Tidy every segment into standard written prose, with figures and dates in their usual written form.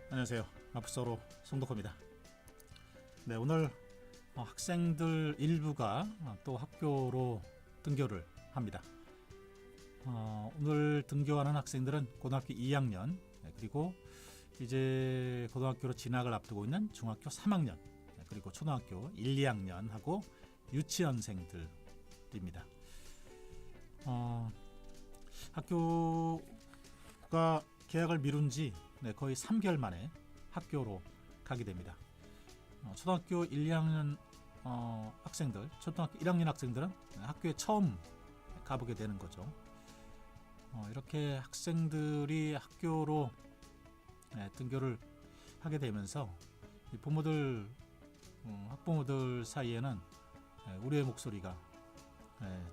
안녕하세요. 마프서로 송덕호입니다. 네, 오늘 학생들 일부가 또 학교로 등교를 합니다. 오늘 등교하는 학생들은 고등학교 2학년 그리고 이제 고등학교로 진학을 앞두고 있는 중학교 3학년 그리고 초등학교 1, 2학년하고 유치원생들입니다. 학교가 개학을 미룬 지 거의 3개월 만에 학교로 가게 됩니다. 초등학교 1, 2학년 학생들, 초등학교 1학년 학생들은 학교에 처음 가보게 되는 거죠. 이렇게 학생들이 학교로 등교를 하게 되면서 부모들, 학부모들 사이에는 우려의 목소리가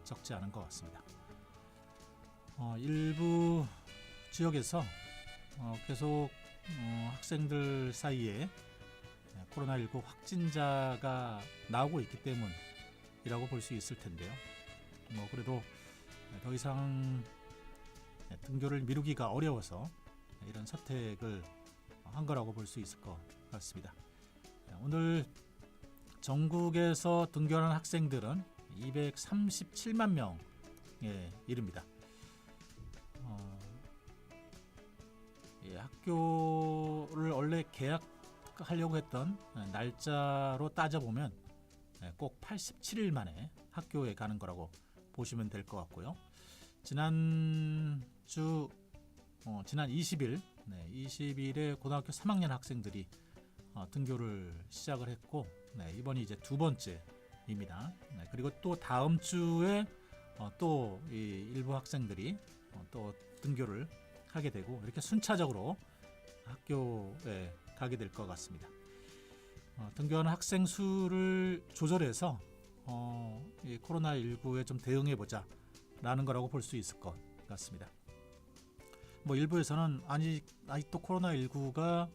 적지 않은 것 같습니다. 일부 지역에서 계속 학생들 사이에 코로나19 확진자가 나오고 있기 때문이라고 볼 수 있을 텐데요. 그래도 더 이상 등교를 미루기가 어려워서 이런 선택을 한 거라고 볼 수 있을 것 같습니다. 오늘 전국에서 등교하는 학생들은 237만 명에 이릅니다. 학교를 원래 개학하려고 했던 날짜로 따져보면 꼭 87일 만에 학교에 가는 거라고 보시면 될 것 같고요. 지난 20일, 20일에 고등학교 3학년 학생들이 등교를 시작을 했고, 이번이 이제 두 번째입니다. 그리고 또 다음 주에 또 일부 학생들이 또 등교를 하게 되고 이렇게 순차적으로 학교에 가게 될 것 같습니다. 등교하는 학생 수를 조절해서 이 코로나19에 좀 대응해보자 라는 거라고 볼 수 있을 것 같습니다. 일부에서는 아직도 코로나19가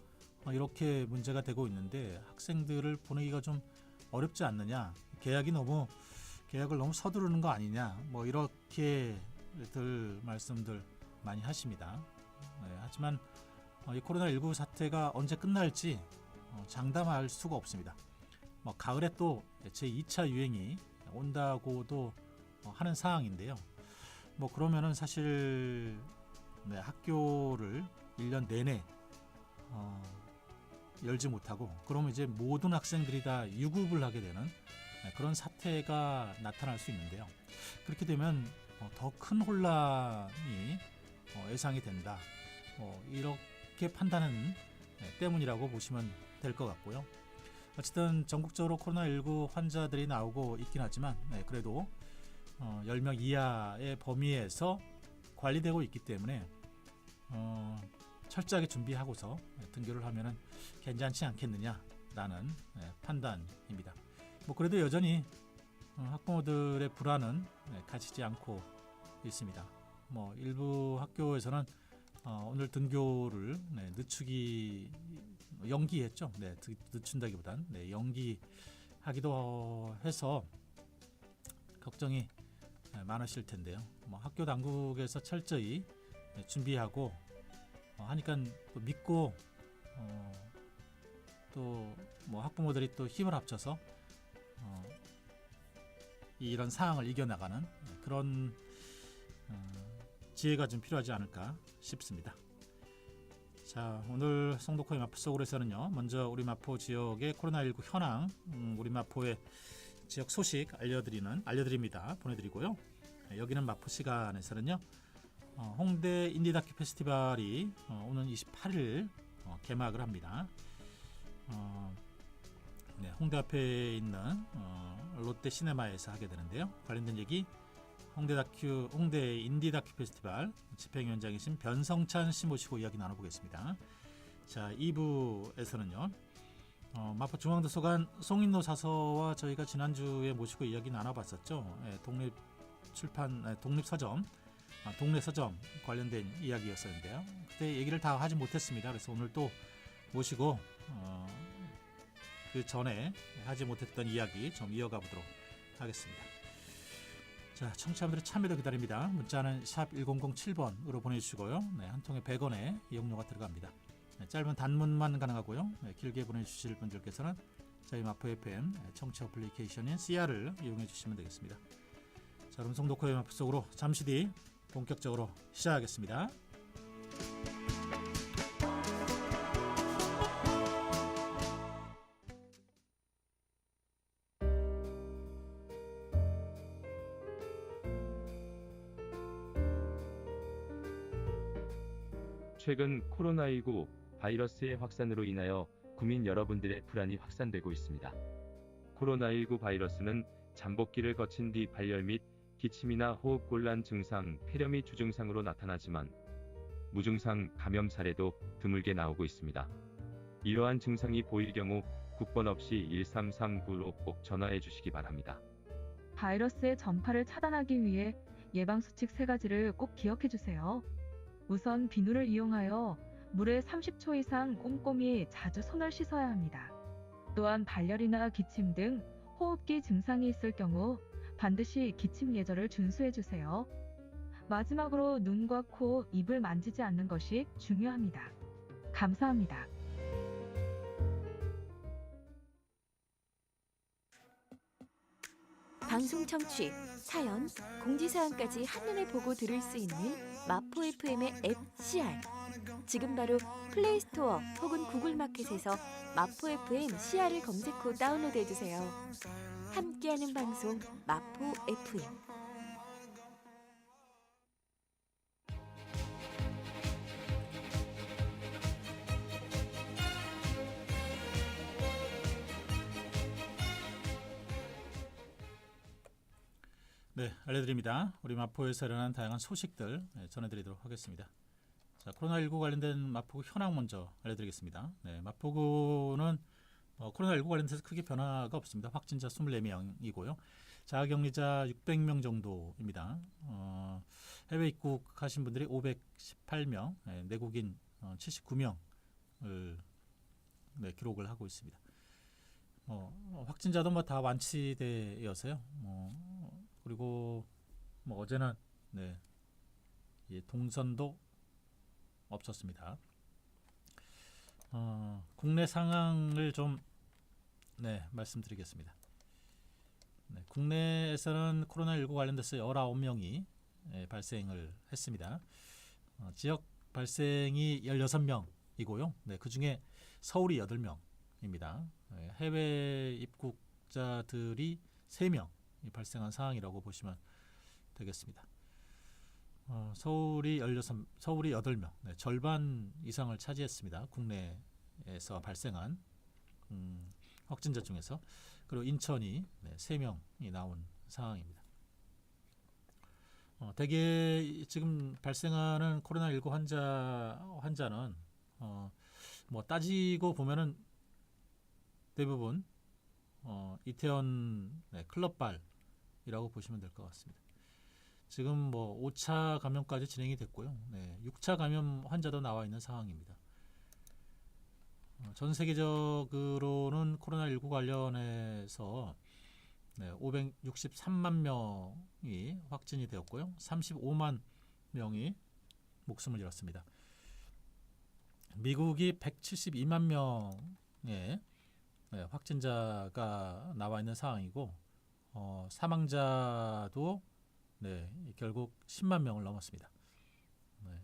이렇게 문제가 되고 있는데 학생들을 보내기가 좀 어렵지 않느냐, 계약을 너무 서두르는 거 아니냐, 이렇게들 말씀들 많이 하십니다. 하지만 이 코로나19 사태가 언제 끝날지 장담할 수가 없습니다. 가을에 또 제2차 유행이 온다고도 하는 상황인데요. 그러면은 사실 학교를 1년 내내 열지 못하고 그러면 이제 모든 학생들이 다 유급을 하게 되는 그런 사태가 나타날 수 있는데요. 그렇게 되면 더 큰 혼란이 예상이 된다. 이렇게 판단하는 때문이라고 보시면 될 것 같고요. 어쨌든 전국적으로 코로나19 환자들이 나오고 있긴 하지만 그래도 10명 이하의 범위에서 관리되고 있기 때문에 철저하게 준비하고서 등교를 하면 괜찮지 않겠느냐라는 판단입니다. 그래도 여전히 학부모들의 불안은 가지지 않고 있습니다. 일부 학교에서는 오늘 등교를 연기했죠. 늦춘다기보단 연기하기도 해서 걱정이 많으실 텐데요. 학교 당국에서 철저히 준비하고 하니까 또 믿고 또 학부모들이 또 힘을 합쳐서 이런 상황을 이겨나가는 그런 지혜가 좀 필요하지 않을까 싶습니다. 자, 오늘 송덕호의 마포 속으로서는요, 먼저 우리 마포 지역의 코로나19 현황, 우리 마포의 지역 소식 알려드립니다. 보내드리고요. 여기는 마포 시간에서는요, 홍대 인디 다큐 페스티벌이 오는 28일 개막을 합니다. 홍대 앞에 있는 롯데 시네마에서 하게 되는데요. 관련된 얘기 홍대 인디 다큐 페스티벌 집행위원장이신 변성찬 씨 모시고 이야기 나눠보겠습니다. 자, 2부에서는요. 마포중앙도서관 송인노 사서와 저희가 지난주에 모시고 이야기 나눠봤었죠. 독립서점 동네 서점 관련된 이야기였었는데요. 그때 얘기를 다 하지 못했습니다. 그래서 오늘 또 모시고 그 전에 하지 못했던 이야기 좀 이어가 보도록 하겠습니다. 자, 청취자분들의 참여도 기다립니다. 문자는 샵 1007번으로 보내주시고요. 네, 한 통에 100원의 이용료가 들어갑니다. 네, 짧은 단문만 가능하고요. 네, 길게 보내주실 분들께서는 저희 마포 FM 청취 어플리케이션인 CR을 이용해 주시면 되겠습니다. 자, 음성 녹화의 마포 속으로 잠시 뒤 본격적으로 시작하겠습니다. 최근 코로나19 바이러스의 확산으로 인하여 국민 여러분들의 불안이 확산되고 있습니다. 코로나19 바이러스는 잠복기를 거친 뒤 발열 및 기침이나 호흡곤란 증상, 폐렴이 주증상으로 나타나지만 무증상 감염 사례도 드물게 나오고 있습니다. 이러한 증상이 보일 경우 국번 없이 1339로 꼭 전화해 주시기 바랍니다. 바이러스의 전파를 차단하기 위해 예방수칙 3가지를 꼭 기억해 주세요. 우선 비누를 이용하여 물에 30초 이상 꼼꼼히 자주 손을 씻어야 합니다. 또한 발열이나 기침 등 호흡기 증상이 있을 경우 반드시 기침 예절을 준수해 주세요. 마지막으로 눈과 코, 입을 만지지 않는 것이 중요합니다. 감사합니다. 방송 청취, 사연, 공지사항까지 한눈에 보고 들을 수 있는 마포 FM의 앱 CR. 지금 바로 플레이스토어 혹은 구글마켓에서 마포 FM CR을 검색 후 다운로드해주세요. 함께하는 방송 마포 FM. 네, 알려드립니다. 우리 마포에서 일어난 다양한 소식들 전해드리도록 하겠습니다. 자, 코로나19 관련된 마포구 현황 먼저 알려드리겠습니다. 네, 마포구는 코로나19 관련돼서 크게 변화가 없습니다. 확진자 24명이고요. 자가격리자 600명 정도입니다. 해외 입국하신 분들이 518명, 내국인 79명을 기록을 하고 있습니다. 확진자도 다 완치되어서요. 그리고 어제는 동선도 없었습니다. 국내 상황을 좀 말씀드리겠습니다. 국내에서는 코로나19 관련돼서 19명이 발생을 했습니다. 지역 발생이 16명이고요. 그 중에 서울이 8명입니다. 해외 입국자들이 3명 발생한 상황이라고 보시면 되겠습니다. 서울이 8명, 절반 이상을 차지했습니다. 국내에서 발생한 확진자 중에서. 그리고 인천이 3명이 나온 상황입니다. 대개 지금 발생하는 코로나19 환자는 따지고 보면은 대부분 이태원 클럽발이라고 보시면 될 것 같습니다. 지금 5차 감염까지 진행이 됐고요. 6차 감염 환자도 나와 있는 상황입니다. 전 세계적으로는 코로나19 관련해서 563만 명이 확진이 되었고요. 35만 명이 목숨을 잃었습니다. 미국이 172만 명의 확진자가 나와 있는 상황이고 사망자도 결국 10만 명을 넘었습니다.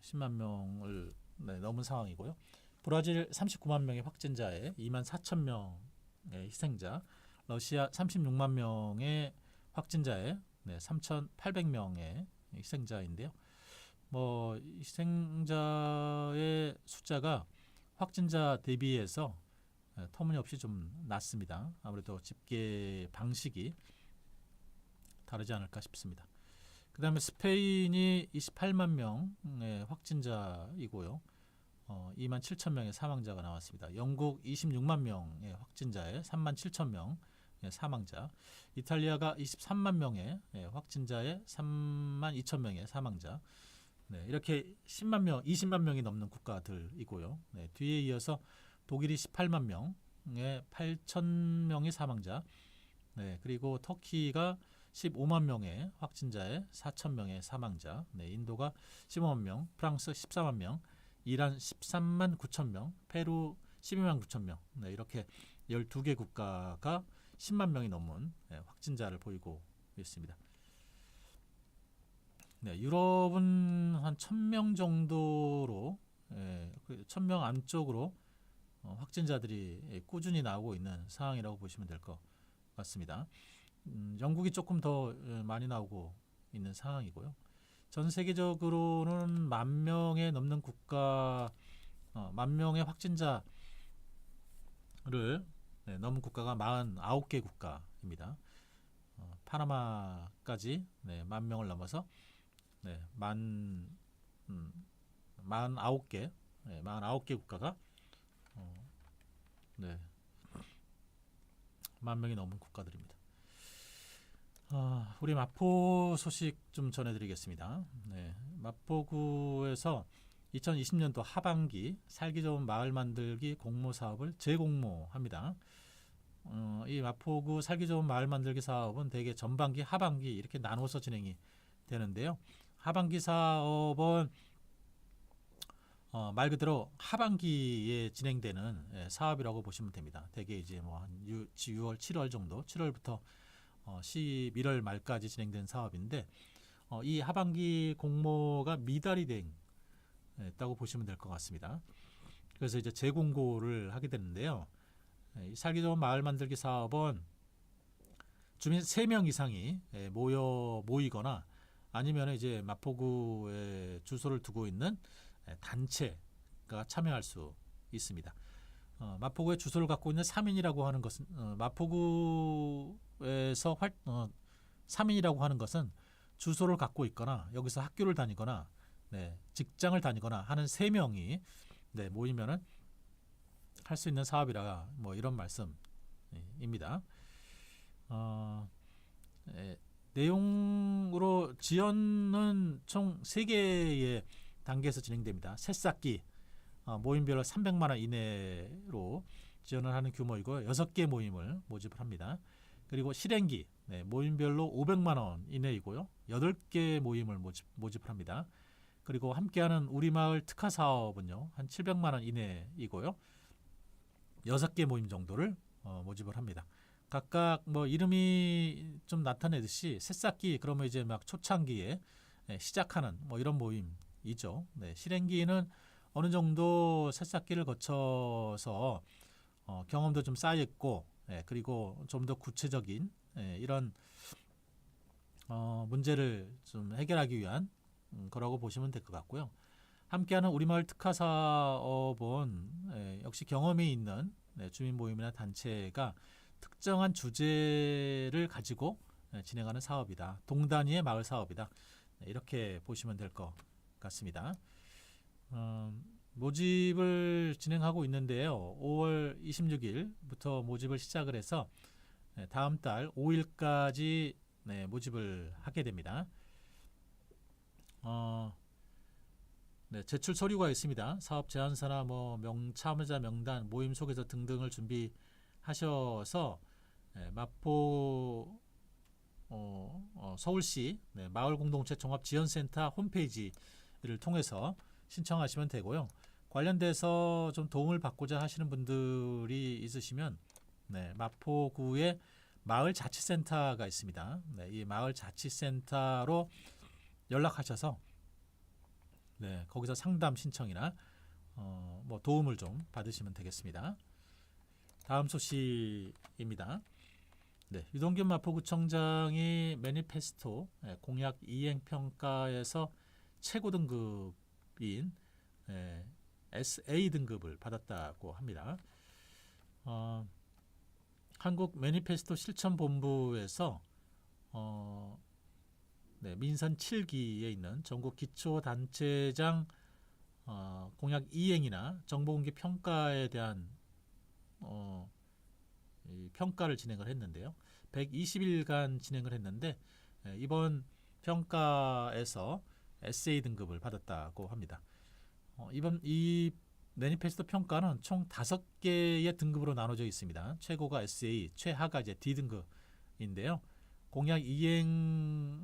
10만 명을 넘은 상황이고요. 브라질 39만 명의 확진자에 2만 4천 명의 희생자, 러시아 36만 명의 확진자에 3,800명의 희생자인데요. 희생자의 숫자가 확진자 대비해서 터무니없이 좀 낮습니다. 아무래도 집계 방식이 다르지 않을까 싶습니다. 그 다음에 스페인이 28만 명의 확진자이고요. 2만 7천 명의 사망자가 나왔습니다. 영국 26만 명의 확진자에 3만 7천 명의 사망자, 이탈리아가 23만 명의 확진자에 3만 2천 명의 사망자. 이렇게 10만 명, 20만 명이 넘는 국가들이고요. 뒤에 이어서 독일이 18만 명에 8천 명의 사망자. 그리고 터키가 15만 명의 확진자에 4천 명의 사망자. 인도가 15만 명, 프랑스 14만 명, 이란 13만 9천 명, 페루 12만 9천 명. 이렇게 12개 국가가 10만 명이 넘는 확진자를 보이고 있습니다. 유럽은 한 1,000명 정도로 1,000명 안쪽으로 확진자들이 꾸준히 나오고 있는 상황이라고 보시면 될 것 같습니다. 영국이 조금 더 많이 나오고 있는 상황이고요. 전 세계적으로는 10,000명에 넘는 국가, 10,000명의 확진자를 넘은 국가가 49개 국가입니다. 파나마까지 10,000명을 넘어서 49개, 49개 국가가 10,000명이 넘은 국가들입니다. 우리 마포 소식 좀 전해드리겠습니다. 마포구에서 2020년도 하반기 살기 좋은 마을 만들기 공모 사업을 재공모합니다. 이 마포구 살기 좋은 마을 만들기 사업은 대개 전반기, 하반기 이렇게 나눠서 진행이 되는데요. 하반기 사업은 말 그대로 하반기에 진행되는 사업이라고 보시면 됩니다. 대개 이제 뭐 한 6월, 7월 정도, 7월부터 11월 말까지 진행된 사업인데 이 하반기 공모가 미달이 됐다고 보시면 될 것 같습니다. 그래서 이제 재공고를 하게 되는데요. 이 살기 좋은 마을 만들기 사업은 주민 3명 이상이 모이거나 아니면 이제 마포구에 주소를 두고 있는 단체가 참여할 수 있습니다. 마포구에 주소를 갖고 있는 3인이라고 하는 것은 마포구에서 3인이라고 하는 것은 주소를 갖고 있거나 여기서 학교를 다니거나 직장을 다니거나 하는 3명이 모이면은 할 수 있는 사업이라 뭐 이런 말씀입니다. 내용으로 지원은 총 3개의 단계에서 진행됩니다. 새싹기 모임별로 300만 원 이내로 지원을 하는 규모이고 6개 모임을 모집을 합니다. 그리고 실행기 모임별로 500만 원 이내이고요. 8개 모임을 모집을 합니다. 그리고 함께하는 우리마을 특화 사업은요. 한 700만 원 이내이고요. 6개 모임 정도를 모집을 합니다. 각각 뭐 이름이 좀 나타내듯이 새싹기 그러면 이제 막 초창기에 시작하는 뭐 이런 모임이죠. 실행기는 어느 정도 새싹기를 거쳐서 경험도 좀 쌓였고 그리고 좀 더 구체적인 이런 문제를 좀 해결하기 위한 거라고 보시면 될 것 같고요. 함께하는 우리마을 특화 사업은 역시 경험이 있는 주민 모임이나 단체가 특정한 주제를 가지고 진행하는 사업이다. 동단위의 마을 사업이다. 이렇게 보시면 될 것 같습니다. 모집을 진행하고 있는데요. 5월 26일부터 모집을 시작을 해서 다음 달 5일까지 모집을 하게 됩니다. 제출 서류가 있습니다. 사업 제안서나 뭐 참여자 명단, 모임 소개서 등등을 준비하셔서 마포 서울시 마을공동체 종합지원센터 홈페이지를 통해서 신청하시면 되고요. 관련돼서 좀 도움을 받고자 하시는 분들이 있으시면 마포구에 마을자치센터가 있습니다. 이 마을자치센터로 연락하셔서 거기서 상담 신청이나 뭐 도움을 좀 받으시면 되겠습니다. 다음 소식입니다. 유동균 마포구청장이 매니페스토 공약 이행 평가에서 최고 등급인 SA 등급을 받았다고 합니다. 한국 매니페스토 실천본부에서 민선 7기에 있는 전국 기초단체장 공약 이행이나 정보공개 평가에 대한 이 평가를 진행을 했는데요. 120일간 진행을 했는데 이번 평가에서 SA 등급을 받았다고 합니다. 이번 이 매니페스토 평가는 총 5개의 등급으로 나눠져 있습니다. 최고가 SA, 최하가 이제 D 등급인데요. 공약 이행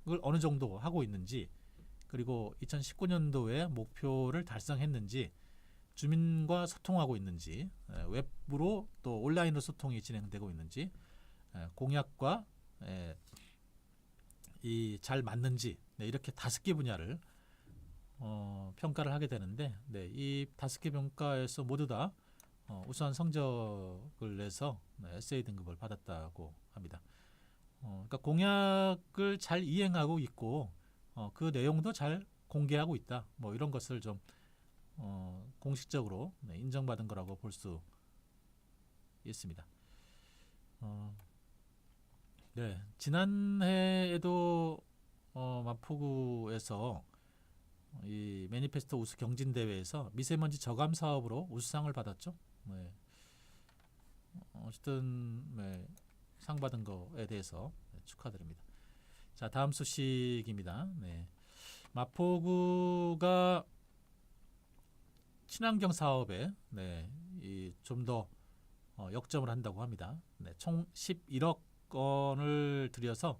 을 어느 정도 하고 있는지, 그리고 2019년도에 목표를 달성했는지, 주민과 소통하고 있는지, 웹으로 또 온라인으로 소통이 진행되고 있는지, 공약과 이 잘 맞는지, 이렇게 5개 분야를 평가를 하게 되는데, 이 5개 평가에서 모두 다 우수한 성적을 내서 SA 등급을 받았다고 합니다. 그러니까 공약을 잘 이행하고 있고 그 내용도 잘 공개하고 있다. 뭐 이런 것을 좀 공식적으로 인정받은 거라고 볼 수 있습니다. 지난해에도 마포구에서 이 매니페스토 우수 경진 대회에서 미세먼지 저감 사업으로 우수상을 받았죠. 어쨌든 상 받은 거에 대해서 축하드립니다. 자, 다음 소식입니다. 마포구가 친환경 사업에 좀 더 역점을 한다고 합니다. 총 11억 원을 들여서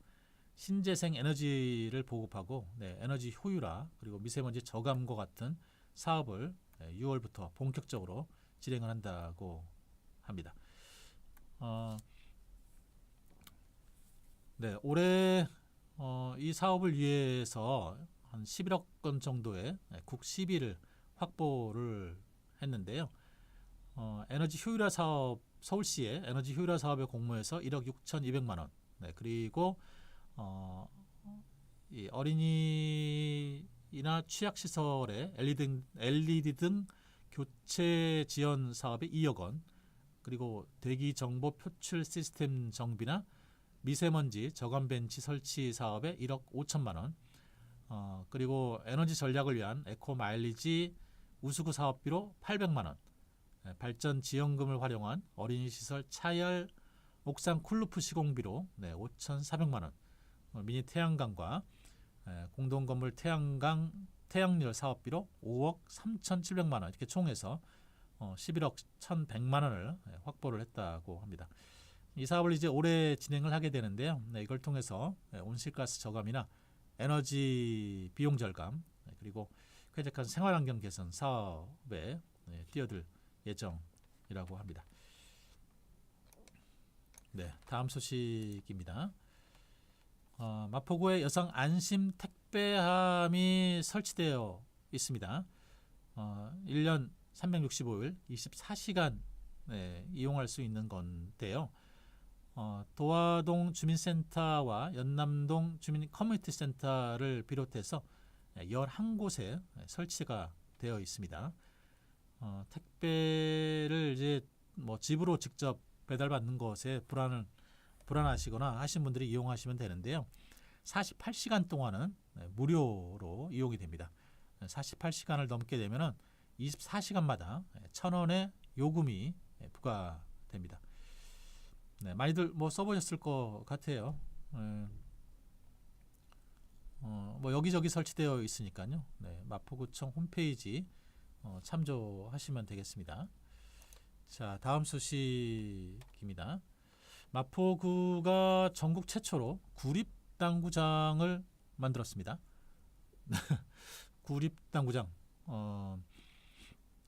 신재생 에너지를 보급하고 에너지 효율화 그리고 미세먼지 저감과 같은 사업을 6월부터 본격적으로 진행을 한다고 합니다. 올해 이 사업을 위해서 한 11억 원 정도의 국 시비를 확보를 했는데요. 에너지 효율화 사업, 서울시의 에너지 효율화 사업의 공모에서 1억 6,200만 원, 그리고 이 어린이나 취약시설의 LED 등 교체 지원 사업에 2억 원, 그리고 대기 정보 표출 시스템 정비나 미세먼지 저감 벤치 설치 사업에 1억 5천만 원, 그리고 에너지 전략을 위한 에코 마일리지 우수구 사업비로 800만 원, 발전 지원금을 활용한 어린이 시설 차열 옥상 쿨루프 시공비로 5,400만 원, 미니 태양광과 공동건물 태양열 사업비로 5억 3,700만 원, 이렇게 총해서 11억 1,100만 원을 확보를 했다고 합니다. 이 사업을 이제 올해 진행을 하게 되는데요. 이걸 통해서 온실가스 저감이나 에너지 비용 절감, 그리고 쾌적한 생활환경 개선 사업에 뛰어들 예정이라고 합니다. 다음 소식입니다. 마포구에 여성 안심 택배함이 설치되어 있습니다. 1년 365일 24시간 이용할 수 있는 건데요. 도화동 주민센터와 연남동 주민 커뮤니티 센터를 비롯해서 11곳에 설치가 되어 있습니다. 택배를 이제 집으로 직접 배달받는 것에 불안하시거나 하신 분들이 이용하시면 되는데요. 48시간 동안은 무료로 이용이 됩니다. 48시간을 넘게 되면은 24시간마다 1,000원의 요금이 부과됩니다. 많이들 써보셨을 것 같아요. 여기저기 설치되어 있으니까요. 마포구청 홈페이지 참조하시면 되겠습니다. 자, 다음 소식입니다. 마포구가 전국 최초로 구립당구장을 만들었습니다. 구립당구장.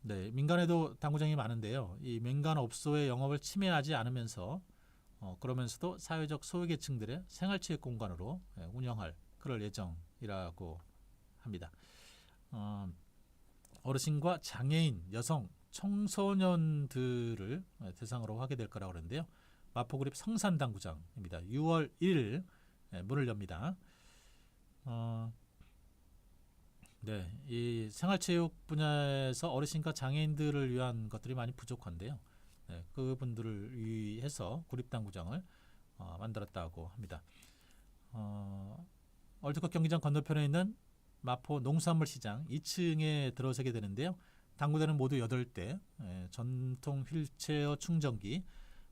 민간에도 당구장이 많은데요. 이 민간업소의 영업을 침해하지 않으면서 그러면서도 사회적 소외계층들의 생활체육 공간으로 운영할 그럴 예정이라고 합니다. 어르신과 장애인, 여성, 청소년들을 대상으로 하게 될 거라고 그러는데요. 마포구립 성산당구장입니다. 6월 1일 문을 엽니다. 이 생활체육 분야에서 어르신과 장애인들을 위한 것들이 많이 부족한데요. 그분들을 위해서 구립당구장을 만들었다고 합니다. 월드컵 경기장 건너편에 있는 마포 농수산물 시장 2층에 들어서게 되는데요. 당구대는 모두 8대, 전통 휠체어 충전기,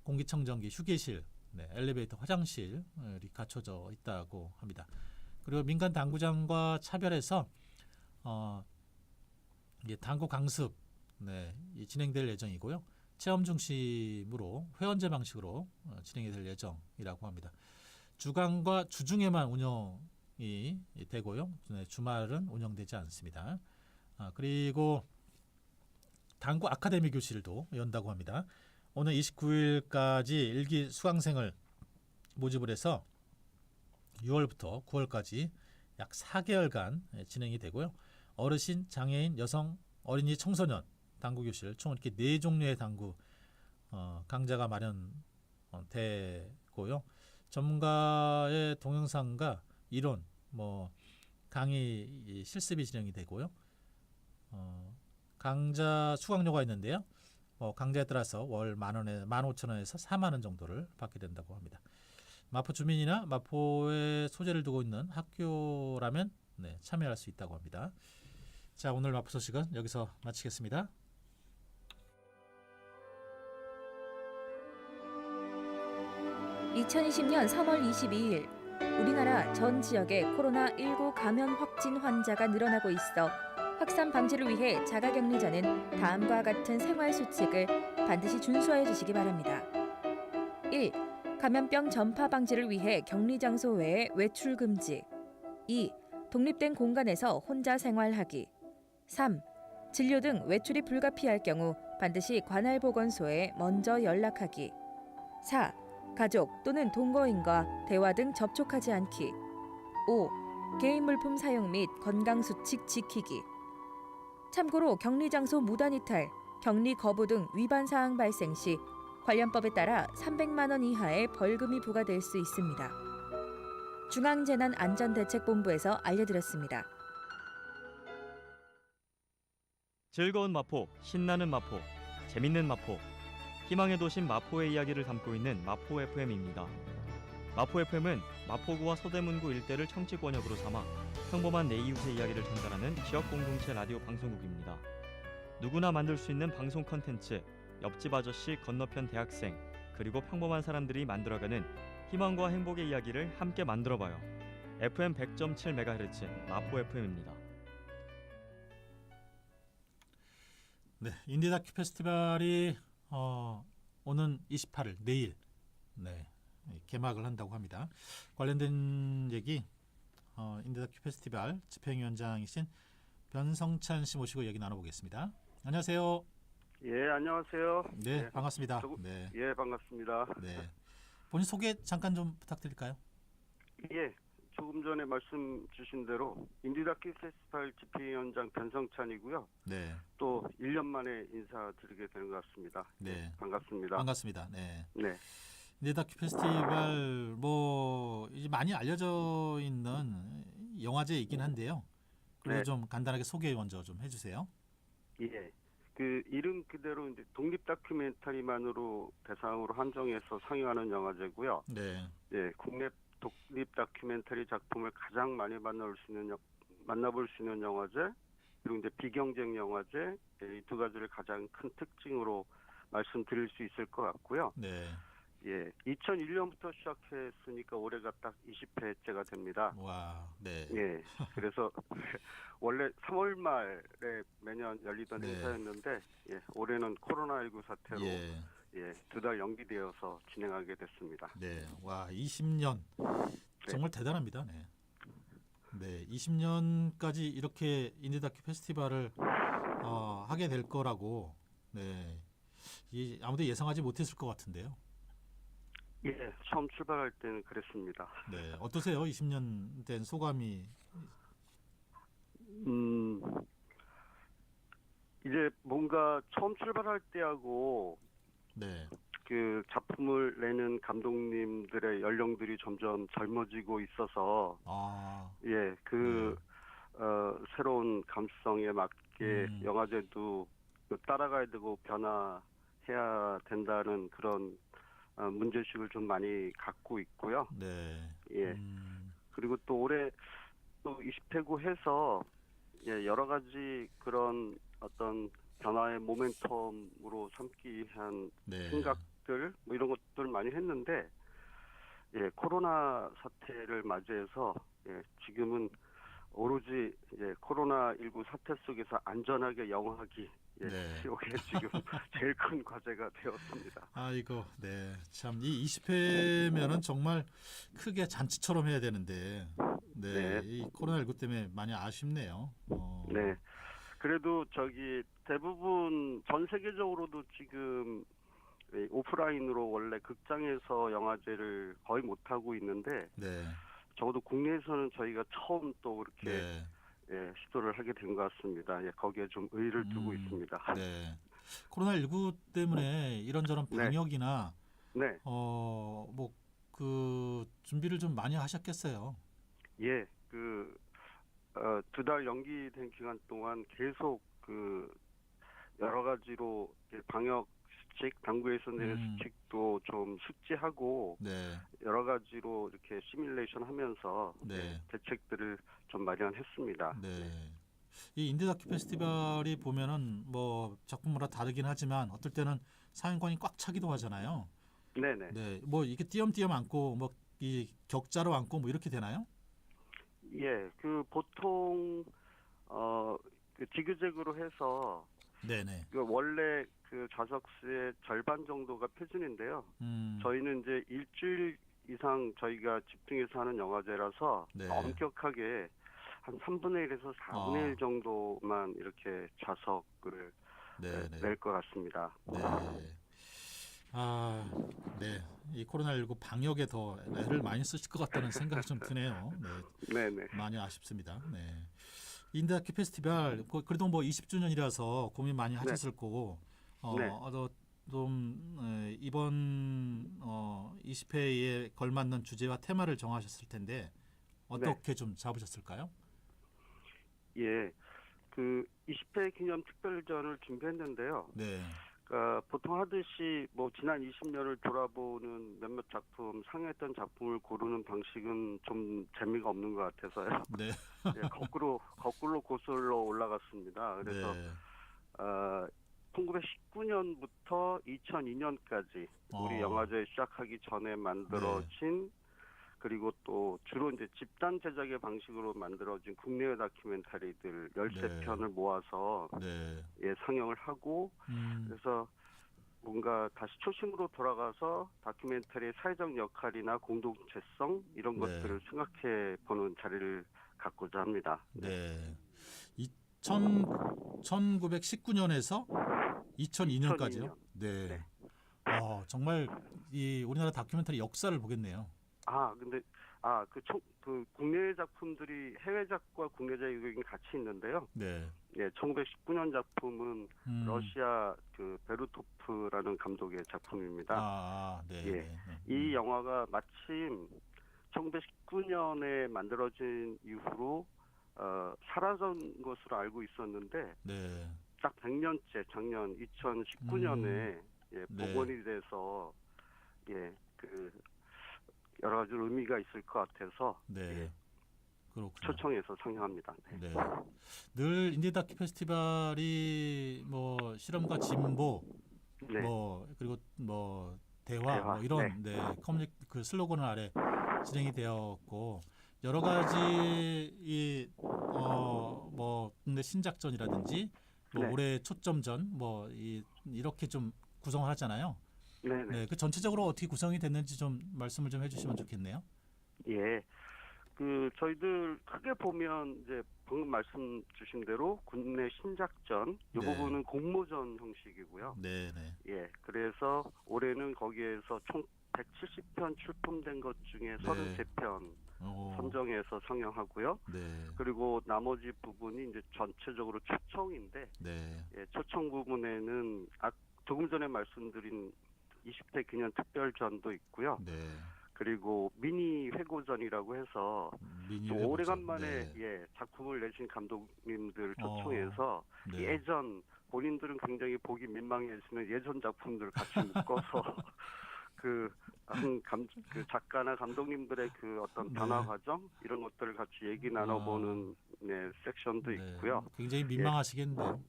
공기청정기, 휴게실, 엘리베이터, 화장실이 갖춰져 있다고 합니다. 그리고 민간 당구장과 차별해서 이게 당구 강습 이 진행될 예정이고요. 체험 중심으로 회원제 방식으로 진행이 될 예정이라고 합니다. 주간과 주중에만 운영이 되고요. 주말은 운영되지 않습니다. 그리고 당구 아카데미 교실도 연다고 합니다. 오늘 29일까지 일기 수강생을 모집을 해서 6월부터 9월까지 약 4개월간 진행이 되고요. 어르신, 장애인, 여성, 어린이, 청소년 당구 교실 총 이렇게 4종류의 당구 강좌가 마련되고요. 전문가의 동영상과 이론, 강의 실습이 진행이 되고요. 강좌 수강료가 있는데요. 강좌에 따라서 월 10,000원에 15,000원에서 40,000원 정도를 받게 된다고 합니다. 마포 주민이나 마포에 소재를 두고 있는 학교라면 참여할 수 있다고 합니다. 자, 오늘 마포 소식은 여기서 마치겠습니다. (2020년 3월 22일) 우리나라 전 지역에 코로나19 감염 확진 환자가 늘어나고 있어 확산 방지를 위해 자가격리자는 다음과 같은 생활 수칙을 반드시 준수해 주시기 바랍니다. 1. 감염병 전파 방지를 위해 격리 장소 외에 외출 금지. 2. 독립된 공간에서 혼자 생활하기. 3. 진료 등 외출이 불가피할 경우 반드시 관할 보건소에 먼저 연락하기. 4. 가족 또는 동거인과 대화 등 접촉하지 않기. 5. 개인 물품 사용 및 건강 수칙 지키기. 참고로 격리 장소 무단 이탈, 격리 거부 등 위반 사항 발생 시 관련법에 따라 300만 원 이하의 벌금이 부과될 수 있습니다. 중앙재난안전대책본부에서 알려드렸습니다. 즐거운 마포, 신나는 마포, 재밌는 마포, 희망의 도심 마포의 이야기를 담고 있는 마포 FM입니다. 마포 FM은 마포구와 서대문구 일대를 청취 권역으로 삼아 평범한 내 이웃의 이야기를 전달하는 지역 공동체 라디오 방송국입니다. 누구나 만들 수 있는 방송 컨텐츠, 옆집 아저씨, 건너편 대학생, 그리고 평범한 사람들이 만들어가는 희망과 행복의 이야기를 함께 만들어봐요. FM 100.7MHz 마포 FM입니다. 네, 인디다큐 페스티벌이 오는 28일 내일 개막을 한다고 합니다. 관련된 얘기 인디다큐 페스티벌 집행위원장이신 변성찬 씨 모시고 얘기 나눠보겠습니다. 안녕하세요. 예, 안녕하세요. 네, 반갑습니다. 예, 반갑습니다. 네, 본인 소개 잠깐 좀 부탁드릴까요? 예, 조금 전에 말씀 주신 대로 인디다큐 페스티벌 집행위원장 변성찬이고요. 네, 또 1년 만에 인사드리게 되는 것 같습니다. 네, 반갑습니다. 반갑습니다. 네. 네. 인디다큐 페스티벌 이제 많이 알려져 있는 영화제이긴 한데요. 그리고 네. 좀 간단하게 소개 먼저 좀 해주세요. 예. 그 이름 그대로 이제 독립 다큐멘터리만으로 대상으로 한정해서 상영하는 영화제고요. 네, 예, 국내 독립 다큐멘터리 작품을 가장 많이 만나볼 수 있는 영화제, 그리고 이제 비경쟁 영화제, 이 두 가지를 가장 큰 특징으로 말씀드릴 수 있을 것 같고요. 네, 예, 2001년부터 시작했으니까 올해가 딱 20회째가 됩니다. 와, 네, 예, 그래서 원래 3월 말에 매년 열리던 네. 행사였는데, 예, 올해는 코로나19 사태로 예, 예, 2달 연기되어서 진행하게 됐습니다. 네, 와, 20년 정말 대단합니다. 네, 네, 20년까지 이렇게 인디다큐 페스티벌을 하게 될 거라고, 네, 아무도 예상하지 못했을 것 같은데요. 예, 처음 출발할 때는 그랬습니다. 네, 어떠세요? 20년 된 소감이? 이제 뭔가 처음 출발할 때하고 네, 그 작품을 내는 감독님들의 연령들이 점점 젊어지고 있어서 예, 새로운 감수성에 맞게 영화제도 따라가야 되고 변화해야 된다는 그런 문제의식을 좀 많이 갖고 있고요. 네, 예. 그리고 또 올해 또 20회구 해서 예, 여러 가지 그런 어떤 변화의 모멘텀으로 삼기 위한 네. 생각들 뭐 이런 것들 많이 했는데 코로나 사태를 맞이해서 지금은 오로지 코로나19 사태 속에서 안전하게 영화하기 네. 이게 지금 제일 큰 과제가 되었습니다. 아이고, 네. 참, 이 20회면은 정말 크게 잔치처럼 해야 되는데, 네. 네. 이 코로나19 때문에 많이 아쉽네요. 네. 그래도 대부분 전 세계적으로도 지금 오프라인으로 원래 극장에서 영화제를 거의 못 하고 있는데 네. 적어도 국내에서는 저희가 처음 또 그렇게 네. 시도를 하게 된 것 같습니다. 거기에 좀 의의를 두고 있습니다. 네. 코로나19 때문에 이런저런 네. 방역이나 네. 뭐 그 준비를 좀 많이 하셨겠어요. 예. 2달 연기된 기간 동안 계속 여러 가지로 방역 수칙, 당국에서 내는 수칙도 좀 숙지하고 네. 여러 가지로 이렇게 시뮬레이션 하면서 네. 대책들을 좀 마련했습니다. 네. 이 인디 다큐 페스티벌이 보면은 뭐 작품마다 다르긴 하지만 어떨 때는 상영관이 꽉 차기도 하잖아요. 네네. 네. 뭐 이게 띄엄띄엄 앉고 뭐 이 격자로 앉고 뭐 이렇게 되나요? 예. 보통 지그재그로 해서 네네. 원래 좌석 수의 절반 정도가 표준인데요. 저희는 이제 일주일 이상 저희가 집중해서 하는 영화제라서 네. 엄격하게 한 3분의 1에서 4분의 1 정도만 이렇게 좌석을 네네. 낼 것 같습니다. 네. 네. 이 코로나19 방역에 더 애를 많이 쓰실 것 같다는 생각이 좀 드네요. 네. 네네. 많이 아쉽습니다. 네. 인디다큐 페스티벌 그래도 뭐 20주년이라서 고민 많이 하셨을 거고 네. 좀 이번 20회에 걸맞는 주제와 테마를 정하셨을 텐데 어떻게 좀 잡으셨을까요? 예. 20회 기념 특별전을 준비했는데요. 네. 보통 하듯이 뭐 지난 20년을 돌아보는 몇몇 작품, 상영했던 작품을 고르는 방식은 좀 재미가 없는 것 같아서요. 네. 거꾸로 고슬로 올라갔습니다. 그래서 네. 1919년부터 2002년까지 우리 영화제 시작하기 전에 만들어진 그리고 또 주로 이제 집단 제작의 방식으로 만들어진 국내외 다큐멘터리들 13편을 모아서 상영을 하고 그래서 뭔가 다시 초심으로 돌아가서 다큐멘터리의 사회적 역할이나 공동체성 이런 것들을 생각해 보는 자리를 갖고자 합니다. 네. 1919년에서 2002년까지요? 네. 정말 이 우리나라 다큐멘터리 역사를 보겠네요. 근데 국내 작품들이 해외작과 국내작이 같이 있는데요. 네. 1919년 작품은 러시아 베르토프라는 감독의 작품입니다. 이 영화가 마침 1919년에 만들어진 이후로 사라진 것으로 알고 있었는데 딱 100년째 작년 2019년에 복원이 돼서 여러 가지 의미가 있을 것 같아서 그렇군요. 초청해서 상영합니다. 네. 늘 인디 다큐 페스티벌이 뭐 실험과 진보, 뭐 그리고 뭐 대화. 뭐 이런 커뮤니티 슬로건 아래 진행이 되었고 여러 가지 뭐 국내 신작전이라든지 뭐 올해 초점전 뭐 이렇게 좀 구성을 하잖아요. 네, 그 전체적으로 어떻게 구성이 됐는지 좀 말씀을 좀 해주시면 좋겠네요. 예, 저희들 크게 보면 이제 방금 말씀 주신 대로 국내 신작전 이 부분은 공모전 형식이고요. 예, 그래서 올해는 거기에서 총 170편 출품된 것 중에 33편 선정해서 상영하고요. 그리고 나머지 부분이 이제 전체적으로 초청인데, 초청 부분에는 조금 전에 말씀드린 20회 기념 특별전도 있고요. 그리고 미니 회고전이라고 해서 오래간만에 작품을 내신 감독님들 초청해서 예전 본인들은 굉장히 보기 민망해하시는 예전 작품들 같이 묶어서 작가나 감독님들의 어떤 변화 과정 이런 것들을 같이 얘기 나눠보는 섹션도 있고요. 굉장히 민망하시겠네요.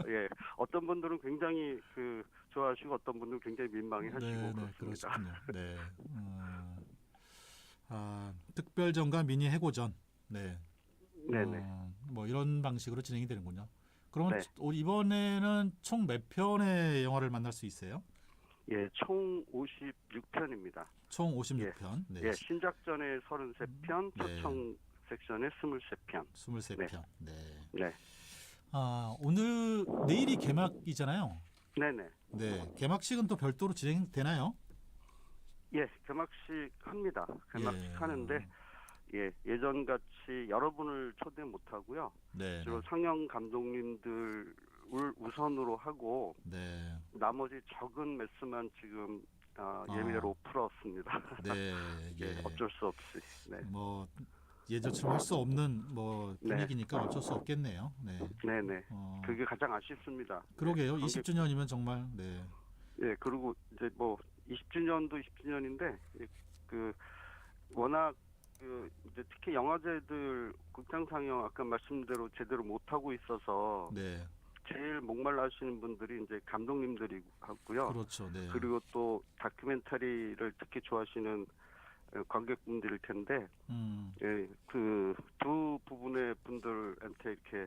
예, 어떤 분들은 굉장히 좋아하시고 어떤 분들은 굉장히 민망해하시고 네, 네, 그렇습니다. 그렇군요. 네. 특별전과 미니 해고전. 네. 네네. 뭐 이런 방식으로 진행이 되는군요. 그러면 네. 이번에는 총 몇 편의 영화를 만날 수 있어요? 예, 총 56편입니다. 총 56편. 네. 예, 신작전에 33편, 네. 초청 섹션에 23편. 23편. 네. 네. 내일이 개막이잖아요. 네네. 네. 개막식은 또 별도로 진행되나요? 예, 개막식 합니다. 개막식 예. 하는데, 예, 예전같이 여러분을 초대 못하고요. 네. 주로 상영 감독님들을 우선으로 하고, 네. 나머지 적은 매스만 지금 예매로 풀었습니다. 네. 예, 예. 어쩔 수 없이. 네. 뭐 예전처럼 할 수 없는 뭐 네. 분위기니까 어쩔 수 없겠네요. 네. 네네. 어, 그게 가장 아쉽습니다. 그러게요. 네, 20주년이면 정말 네. 예, 그리고 이제 뭐 20주년도 20주년인데 워낙 이제 특히 영화제들 극장 상영 아까 말씀대로 제대로 못 하고 있어서 네. 제일 목말라 하시는 분들이 이제 감독님들이고요. 그렇죠. 네. 그리고 또 다큐멘터리를 특히 좋아하시는 관객분들일 텐데 예, 그 두 부분의 분들한테 이렇게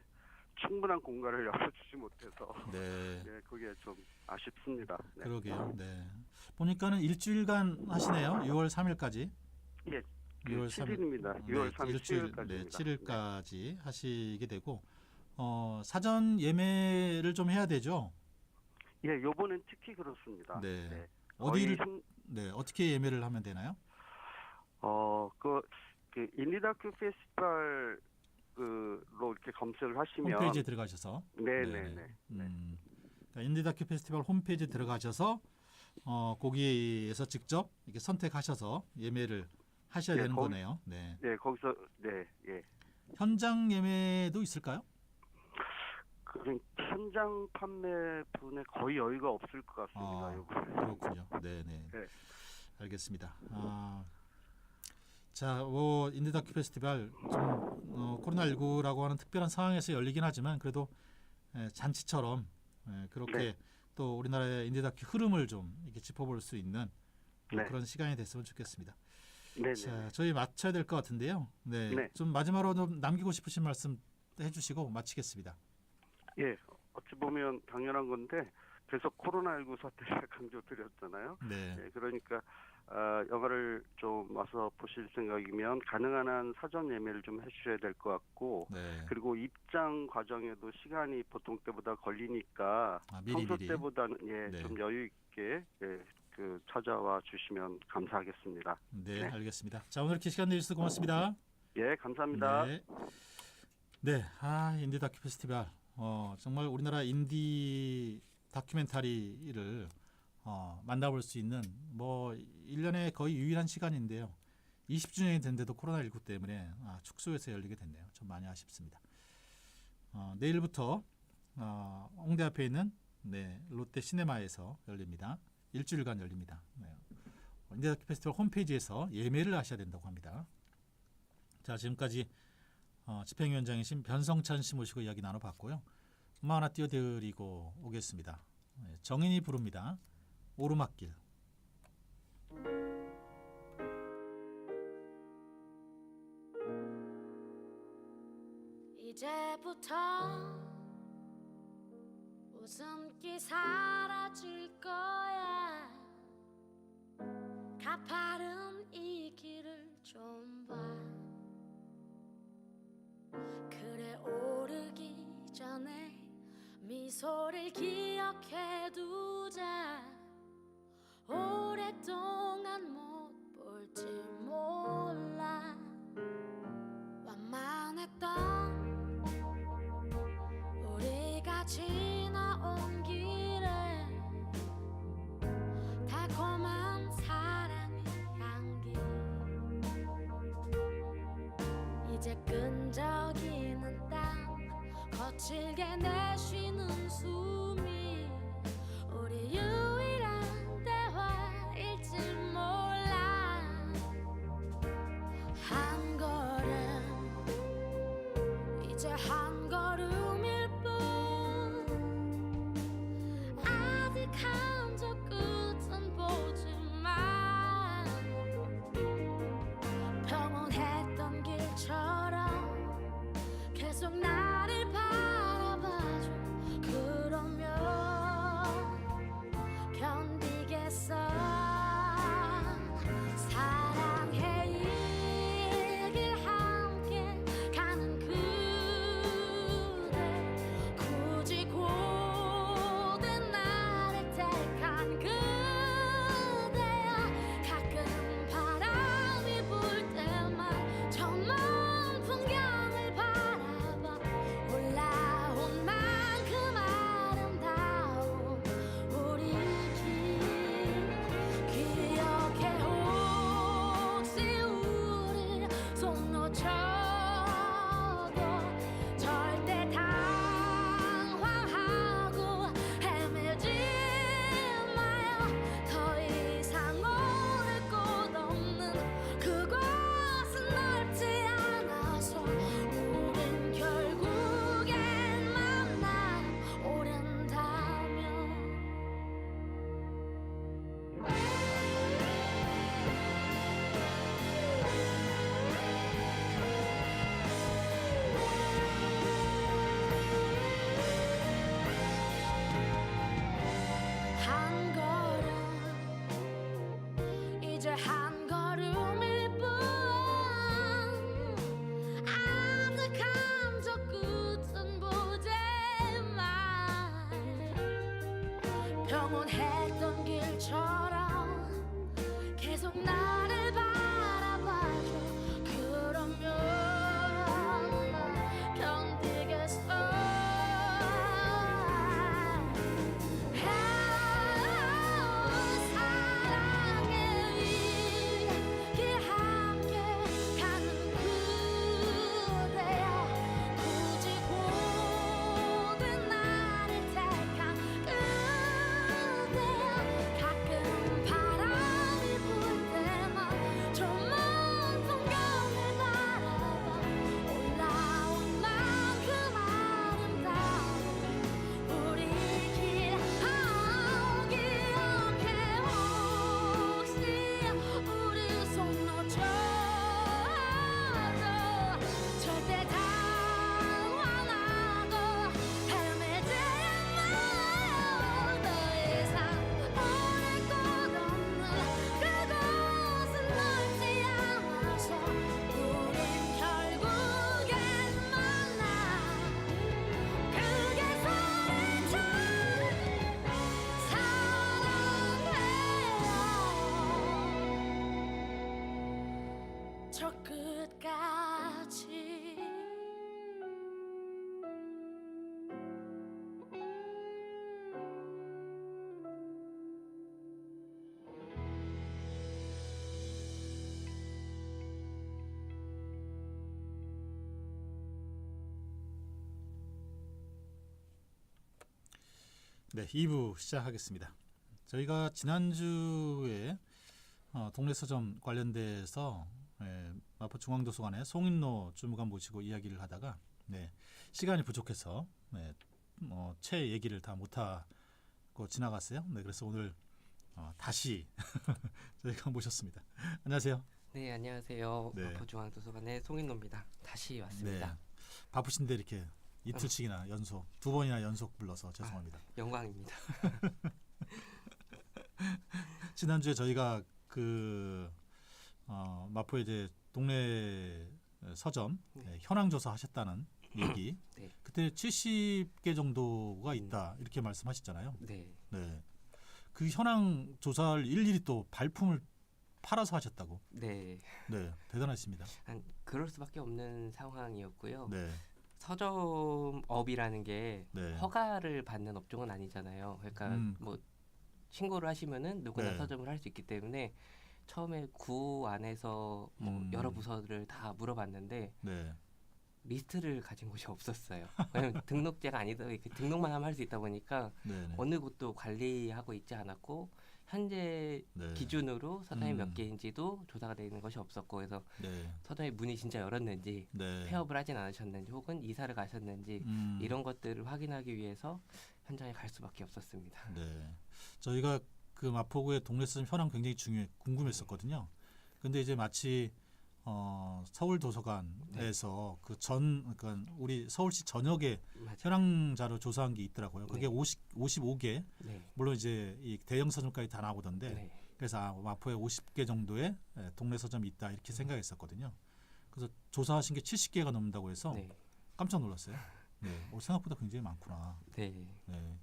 충분한 공간을 열어주지 못해서 네. 예, 그게 좀 아쉽습니다. 네. 그러게요. 네. 보니까는 일주일간 하시네요. 6월 3일까지. 예, 6월 3일. 7일입니다. 6월 3일 일주일, 7일까지입니다. 네, 7일까지 하시게 되고 사전 예매를 좀 해야 되죠. 예, 요번엔 특히 그렇습니다. 네. 네. 어디를 거의 네, 어떻게 예매를 하면 되나요? 그 인디다큐 페스티벌로 이렇게 검색을 하시면 홈페이지에 들어가셔서 네네네. 그러니까 인디다큐 페스티벌 홈페이지에 들어가셔서 거기에서 직접 이렇게 선택하셔서 예매를 하셔야 네, 되는 거기- 거네요. 네. 네, 거기서 네, 예. 현장 예매도 있을까요? 그 현장 판매분에 거의 여유가 없을 것 같습니다. 요번에. 그렇군요. 네, 네. 네. 알겠습니다. 자, 인디다큐 페스티벌 좀 코로나19라고 하는 특별한 상황에서 열리긴 하지만 그래도 잔치처럼 그렇게 네. 또 우리나라의 인디다큐 흐름을 좀 이렇게 짚어볼 수 있는 네. 그런 시간이 됐으면 좋겠습니다. 네네. 자, 저희 마쳐야 될 것 같은데요. 네, 네. 좀 마지막으로 좀 남기고 싶으신 말씀 해주시고 마치겠습니다. 예, 어찌 보면 당연한 건데 계속 코로나19 사태를 강조드렸잖아요. 네, 네, 그러니까 영화를 좀 와서 보실 생각이면 가능한 한 사전 예매를 좀 해주셔야 될 것 같고 네, 그리고 입장 과정에도 시간이 보통 때보다 걸리니까 미리 평소 미리. 때보다는 네. 좀 여유 있게 찾아와 주시면 감사하겠습니다. 네, 네. 알겠습니다. 자, 오늘 이렇게 시간 내주셔서 고맙습니다. 예, 감사합니다. 네. 네, 인디 다큐 페스티벌. 정말 우리나라 인디 다큐멘터리를 만나볼 수 있는 1년에 거의 유일한 시간인데요. 20주년이 된데도 코로나19 때문에 축소해서 열리게 됐네요. 좀 많이 아쉽습니다. 내일부터 홍대 앞에 있는 롯데 시네마에서 열립니다. 일주일간 열립니다. 인디 다큐 페스티벌 홈페이지에서 예매를 하셔야 된다고 합니다. 자, 지금까지 집행위원장이신 변성찬 씨 모시고 이야기 나눠봤고요. 음악 하나 띄워드리고 오겠습니다. 정인이 부릅니다. 오르막길. 이제부터 웃음기 사라질 거야. 가파른 이 길을 좀 봐. 그래 오르기 전에 미소를 기억해 두자. 오랫동안 못 볼지 몰라. 완만했던 우리가 지나온 길에 달콤한 사랑의 향기. 이제 끈적이는 땀 거칠게 내쉬는 숨이 우리 유일한 대화일지 몰라. 한 걸음 이제 한 걸음일 뿐. 계속 나를 바라봐줘. 그러면 견디겠어. 사랑해 이 길 함께 가는 그대, 굳이 고된 나를 택한 그대야. 가끔 바람이 불 때만 저 먼 풍경을 바라봐. 올라온 만큼 아름다운 우리 길 기억해. 혹시 우리 손 놓쳐도 절대 당황하고 헤매지 마요. 더 이상 오를 곳 없는 그곳은 넓지 않아서 우린 결국엔 만나 오른다면. 한 걸음, 이제 한 걸음일 뿐. 아득한 저 끝은 보지만 평온했던 길처럼 계속 나를 바라봐줘. 그러면 견디겠어. 사랑의 길 함께 가는 그대야. 굳이 고된 나를 택한 그대야. 가끔 바람이 불 때만 저 먼 풍경을 바라봐. 올라온 만큼 아름다운 우리 길 기억해. 혹시 우리 손 놓쳐도 절대 당황하고 헤매지 마요. 더 이상 오를 곳 없는 그곳은 넓지 않아서 우린 결국엔 만나. 크게 소리쳐 사랑해요. 저 끝까지. 네, 2부 시작하겠습니다. 저희가 지난주에 동네 서점 관련돼서 마포중앙도서관의 송인로 주무관 모시고 이야기를 하다가 시간이 부족해서 채 얘기를 다 못하고 지나갔어요. 그래서 오늘 다시 저희가 모셨습니다. 안녕하세요. 네, 안녕하세요. 네. 마포중앙도서관의 송인노입니다. 다시 왔습니다. 바쁘신데 이렇게 이틀씩이나 연속, 2번이나 연속 불러서 죄송합니다. 영광입니다. 지난주에 저희가 마포에 이제 동네 서점 현황 조사 하셨다는 얘기. 네. 그때 70개 정도가 있다 이렇게 말씀하셨잖아요. 네. 네. 그 현황 조사를 일일이 또 발품을 팔아서 하셨다고. 네. 네, 대단하십니다. 그럴 수밖에 없는 상황이었고요. 네, 서점업이라는 게 네. 허가를 받는 업종은 아니잖아요. 그러니까 뭐 신고를 하시면은 누구나 네. 서점을 할 수 있기 때문에 처음에 구 안에서 뭐 여러 부서를 다 물어봤는데 네, 리스트를 가진 곳이 없었어요. 왜냐면 등록제가 아니다, 이렇게 등록만 하면 할 수 있다 보니까 네, 네. 어느 곳도 관리하고 있지 않았고 현재 네. 기준으로 서점이 몇 개인지도 조사가 되어 있는 것이 없었고, 그래서 네, 서점이 문이 진짜 열었는지 네. 폐업을 하진 않으셨는지 혹은 이사를 가셨는지 이런 것들을 확인하기 위해서 현장에 갈 수밖에 없었습니다. 네. 저희가 그 마포구의 동네 서점 현황 굉장히 궁금했었거든요. 근데 이제 마치 서울 도서관에서 그러니까 우리 서울시 전역에 맞아요. 현황 자료 조사한 게 있더라고요. 그게 네. 55개. 네. 물론 이제 이 대형 서점까지 다 나오던데. 네. 그래서 마포에 50개 정도의 동네 서점이 있다 이렇게 생각했었거든요. 그래서 조사하신 게 70개가 넘는다고 해서 네. 깜짝 놀랐어요. 네. 생각보다 굉장히 많구나. 네. 네.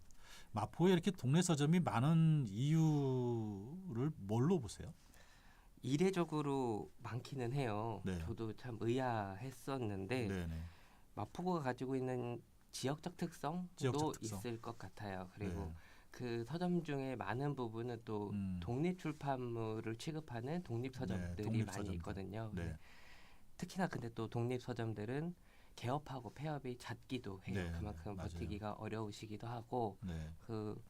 마포에 이렇게 동네 서점이 많은 이유를 뭘로 보세요? 이례적으로 많기는 해요. 네. 저도 참 의아했었는데 네네. 마포구가 가지고 있는 지역적 특성도 지역적 특성. 있을 것 같아요. 그리고 네. 그 서점 중에 많은 부분은 또 독립 출판물을 취급하는 독립 서점들이 독립 많이 서점들. 있거든요. 네. 특히나 근데 또 독립 서점들은 개업하고 폐업이 잦기도 해요. 네, 그만큼 맞아요. 버티기가 어려우시기도 하고 네. 그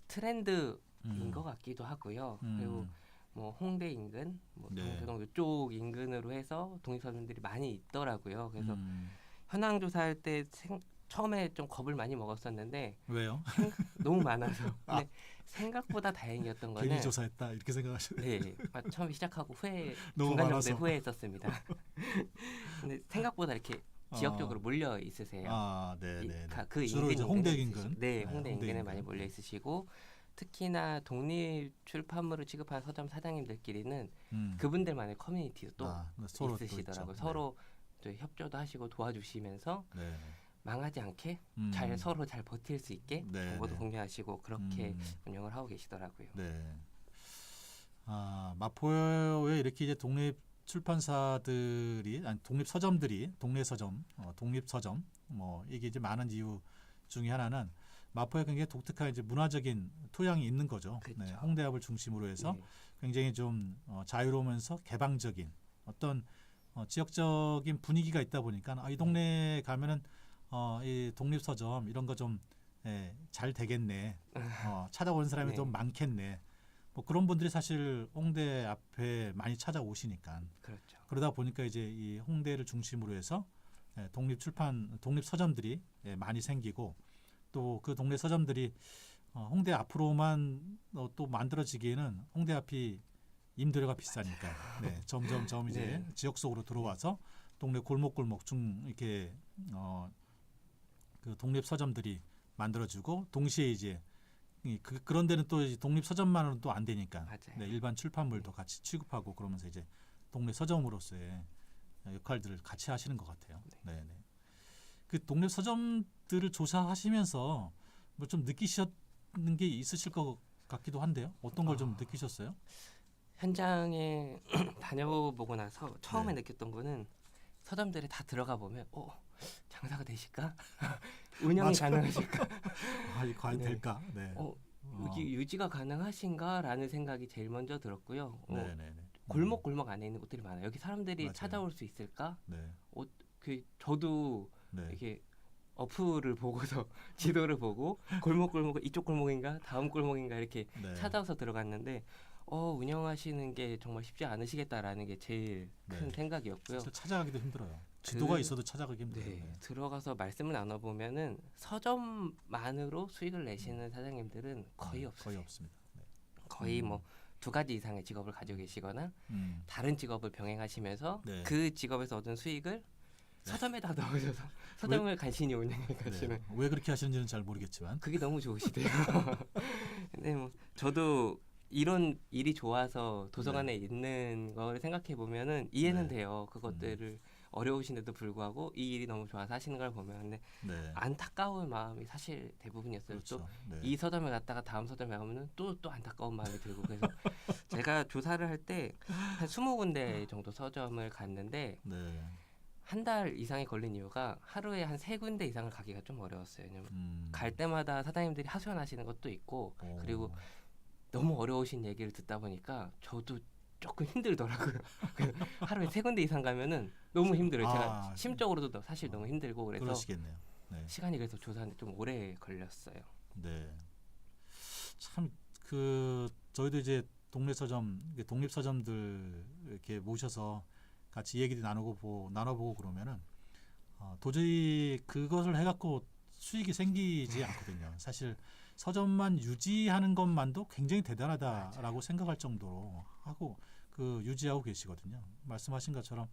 트렌드인 음. 것 같기도 하고요. 그리고 뭐 홍대 인근, 뭐 네. 동교동 이쪽 인근으로 해서 독립 서점들이 많이 있더라고요. 그래서 음. 현황 조사할 때 처음에 좀 겁을 많이 먹었었는데 왜요? 너무 많아서 근데 생각보다 다행이었던 거는 괜히 조사했다 이렇게 생각하시네. 네, 처음 시작하고 너무 중간 많아서. 정도에 후회했었습니다. 근데 생각보다 이렇게 지역적으로 몰려 있으세요. 네네. 그 주로 이제 인근 홍대 인근에 인근. 있으시고, 네, 홍대 홍대 인근에 인근. 많이 몰려 있으시고 특히나 독립 출판물을 취급하는 서점 사장님들끼리는 그분들만의 커뮤니티도 또 서로 있으시더라고요. 또 서로 또 협조도 하시고 도와주시면서 네. 망하지 않게 서로 잘 버틸 수 있게 네, 정보도 네. 공유하시고 그렇게 운영을 하고 계시더라고요. 네. 마포에 이렇게 이제 독립 출판사들이 독립 서점들이 동네 서점, 독립 서점 뭐 이게 이제 많은 이유 중에 하나는 마포에 굉장히 독특한 이제 문화적인 토양이 있는 거죠. 그렇죠. 네, 홍대합을 중심으로 해서 네. 굉장히 좀 자유로우면서 개방적인 어떤 지역적인 분위기가 있다 보니까 이 동네에 가면은 이 독립 서점 이런 거 좀 잘 되겠네. 찾아오는 사람이 네. 좀 많겠네. 뭐 그런 분들이 사실 홍대 앞에 많이 찾아오시니까 그렇죠. 그러다 보니까 이제 이 홍대를 중심으로 해서 독립 서점들이 많이 생기고 또 그 동네 서점들이 홍대 앞으로만 또 만들어지기에는 홍대 앞이 임대료가 비싸니까 점점 이제 네. 지역 속으로 들어와서 동네 골목골목 중 이렇게 그 독립 서점들이 만들어지고 동시에 이제 그런 데는 또 이제 독립 서점만으로는 또 안 되니까 맞아요. 일반 출판물도 같이 취급하고 그러면서 이제 동네 서점으로서의 역할들을 같이 하시는 것 같아요. 네. 그 독립 서점들을 조사하시면서 뭐 좀 느끼셨는 게 있으실 것 같기도 한데요. 어떤 걸 좀 느끼셨어요? 현장에 다녀보고 나서 처음에 네. 느꼈던 거는 서점들에 다 들어가 보면 장사가 되실까? 운영이 맞아요. 가능하실까? 이 과연 네. 될까? 네. 유지가 가능하신가라는 생각이 제일 먼저 들었고요. 네네네. 골목골목 안에 있는 곳들이 많아요. 여기 사람들이 맞아요. 찾아올 수 있을까? 네. 저도 네. 이렇게 어플을 보고서 지도를 보고 골목골목 이쪽 골목인가 다음 골목인가 이렇게 네. 찾아서 들어갔는데 운영하시는 게 정말 쉽지 않으시겠다라는 게 제일 큰 네. 생각이었고요. 사실 찾아가기도 힘들어요. 지도가 있어도 찾아가기 힘들어요. 네, 들어가서 말씀을 나눠보면은 서점만으로 수익을 내시는 사장님들은 거의 없어요. 거의 없습니다. 네. 거의 뭐 2가지 이상의 직업을 가지고 계시거나 다른 직업을 병행하시면서 네. 그 직업에서 얻은 수익을 서점에다 넣으셔서 서점을 간신히 운영해 가시는 왜 그렇게 하시는지는 잘 모르겠지만 그게 너무 좋으시대요. 근데 뭐 저도 이런 일이 좋아서 도서관에 있는 걸 생각해 보면은 이해는 네. 돼요. 그것들을 어려우신데도 불구하고 이 일이 너무 좋아서 하시는 걸 보면 근데 네. 안타까운 마음이 사실 대부분이었어요. 그렇죠. 또 네. 이 서점에 갔다가 다음 서점에 가면은 또 안타까운 마음이 들고 그래서 제가 조사를 할 때 한 20군데 정도 서점을 갔는데 네. 한 달 이상이 걸린 이유가 하루에 한 3군데 이상을 가기가 좀 어려웠어요. 왜냐면 갈 때마다 사장님들이 하소연하시는 것도 있고 그리고 너무 어려우신 얘기를 듣다 보니까 저도 조금 힘들더라고요. 하루에 3군데 이상 가면은 너무 힘들어요. 제가 심적으로도 사실 너무 힘들고 그래서 그러시겠네요. 네. 시간이 그래서 조사하는데 좀 오래 걸렸어요. 네. 참 저희도 이제 동네 서점, 독립 서점들 이렇게 모셔서 같이 얘기도 나눠보고 그러면은 도저히 그것을 해갖고 수익이 생기지 않거든요. 사실 서점만 유지하는 것만도 굉장히 대단하다라고 생각할 정도로 하고 그 유지하고 계시거든요. 말씀하신 것처럼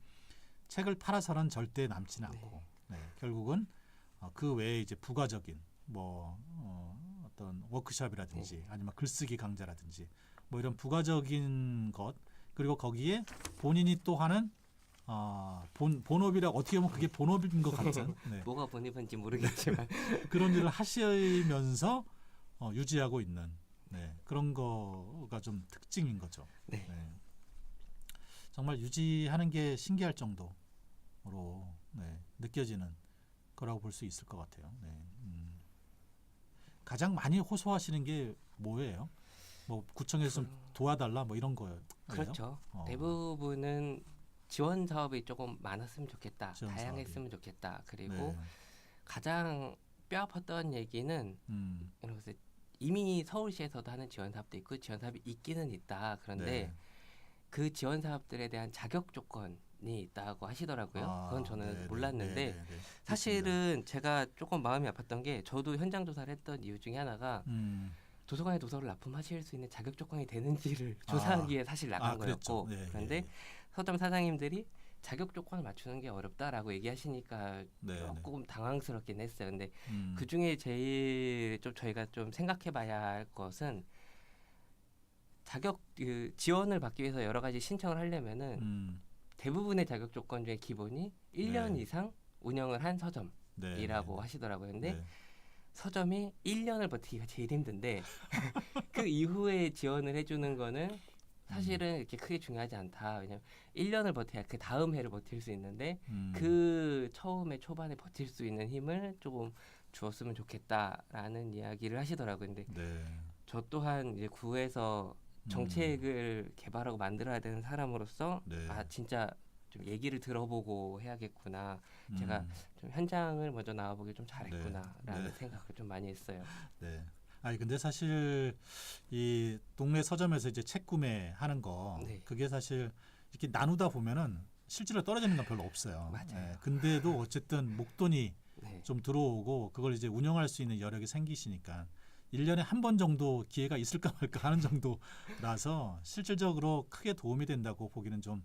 책을 팔아서는 절대 남지는 않고 결국은 그 외에 이제 부가적인 뭐 어떤 워크숍이라든지 아니면 글쓰기 강좌라든지 뭐 이런 부가적인 것 그리고 거기에 본인이 또 하는 본업이라 어떻게 보면 그게 본업인 것 같은 뭐가 본입인지 모르겠지만 그런 일을 하시면서 유지하고 있는 그런 거가 좀 특징인 거죠. 네. 정말 유지하는 게 신기할 정도로 느껴지는 거라고 볼 수 있을 것 같아요. 가장 많이 호소하시는 게 뭐예요? 뭐 구청에서 좀 도와달라 뭐 이런 거예요? 그렇죠. 대부분은 지원 사업이 조금 많았으면 좋겠다. 지원 다양했으면 좋겠다. 그리고 네. 가장 뼈 아팠던 얘기는 이렇게 이미 서울시에서도 하는 지원 사업도 있고 지원 사업이 있기는 있다. 그런데 그 지원 사업들에 대한 자격 조건이 있다고 하시더라고요. 그건 저는 몰랐는데 사실은 제가 조금 마음이 아팠던 게 저도 현장 조사를 했던 이유 중에 하나가 도서관에 도서를 납품하실 수 있는 자격 조건이 되는지를 조사하기 위해 사실 나간 거였고 그런데 서점 사장님들이 자격 조건을 맞추는 게 어렵다라고 얘기하시니까 조금 당황스럽긴 했어요. 근데 그 중에 제일 좀 저희가 좀 생각해봐야 할 것은 자격 지원을 받기 위해서 여러 가지 신청을 하려면은 대부분의 자격 조건 중에 기본이 1년 이상 운영을 한 서점이라고 하시더라고요. 근데 서점이 1년을 버티기가 제일 힘든데 그 이후에 지원을 해주는 거는 사실은 이렇게 크게 중요하지 않다. 왜냐면 1년을 버텨야 그 다음 해를 버틸 수 있는데 그 처음에 초반에 버틸 수 있는 힘을 조금 주었으면 좋겠다라는 이야기를 하시더라고요. 근데 저 또한 이제 구에서 정책을 개발하고 만들어야 되는 사람으로서 아 진짜 좀 얘기를 들어보고 해야겠구나. 제가 좀 현장을 먼저 나와보길 좀 잘했구나라는 생각을 좀 많이 했어요. 아니 근데 사실 이 동네 서점에서 이제 책 구매하는 거 그게 사실 이렇게 나누다 보면은 실제로 떨어지는 건 별로 없어요. 맞아요. 근데도 어쨌든 목돈이 좀 들어오고 그걸 이제 운영할 수 있는 여력이 생기시니까 1년에 한 번 정도 기회가 있을까 말까 하는 정도라서 실질적으로 크게 도움이 된다고 보기는 좀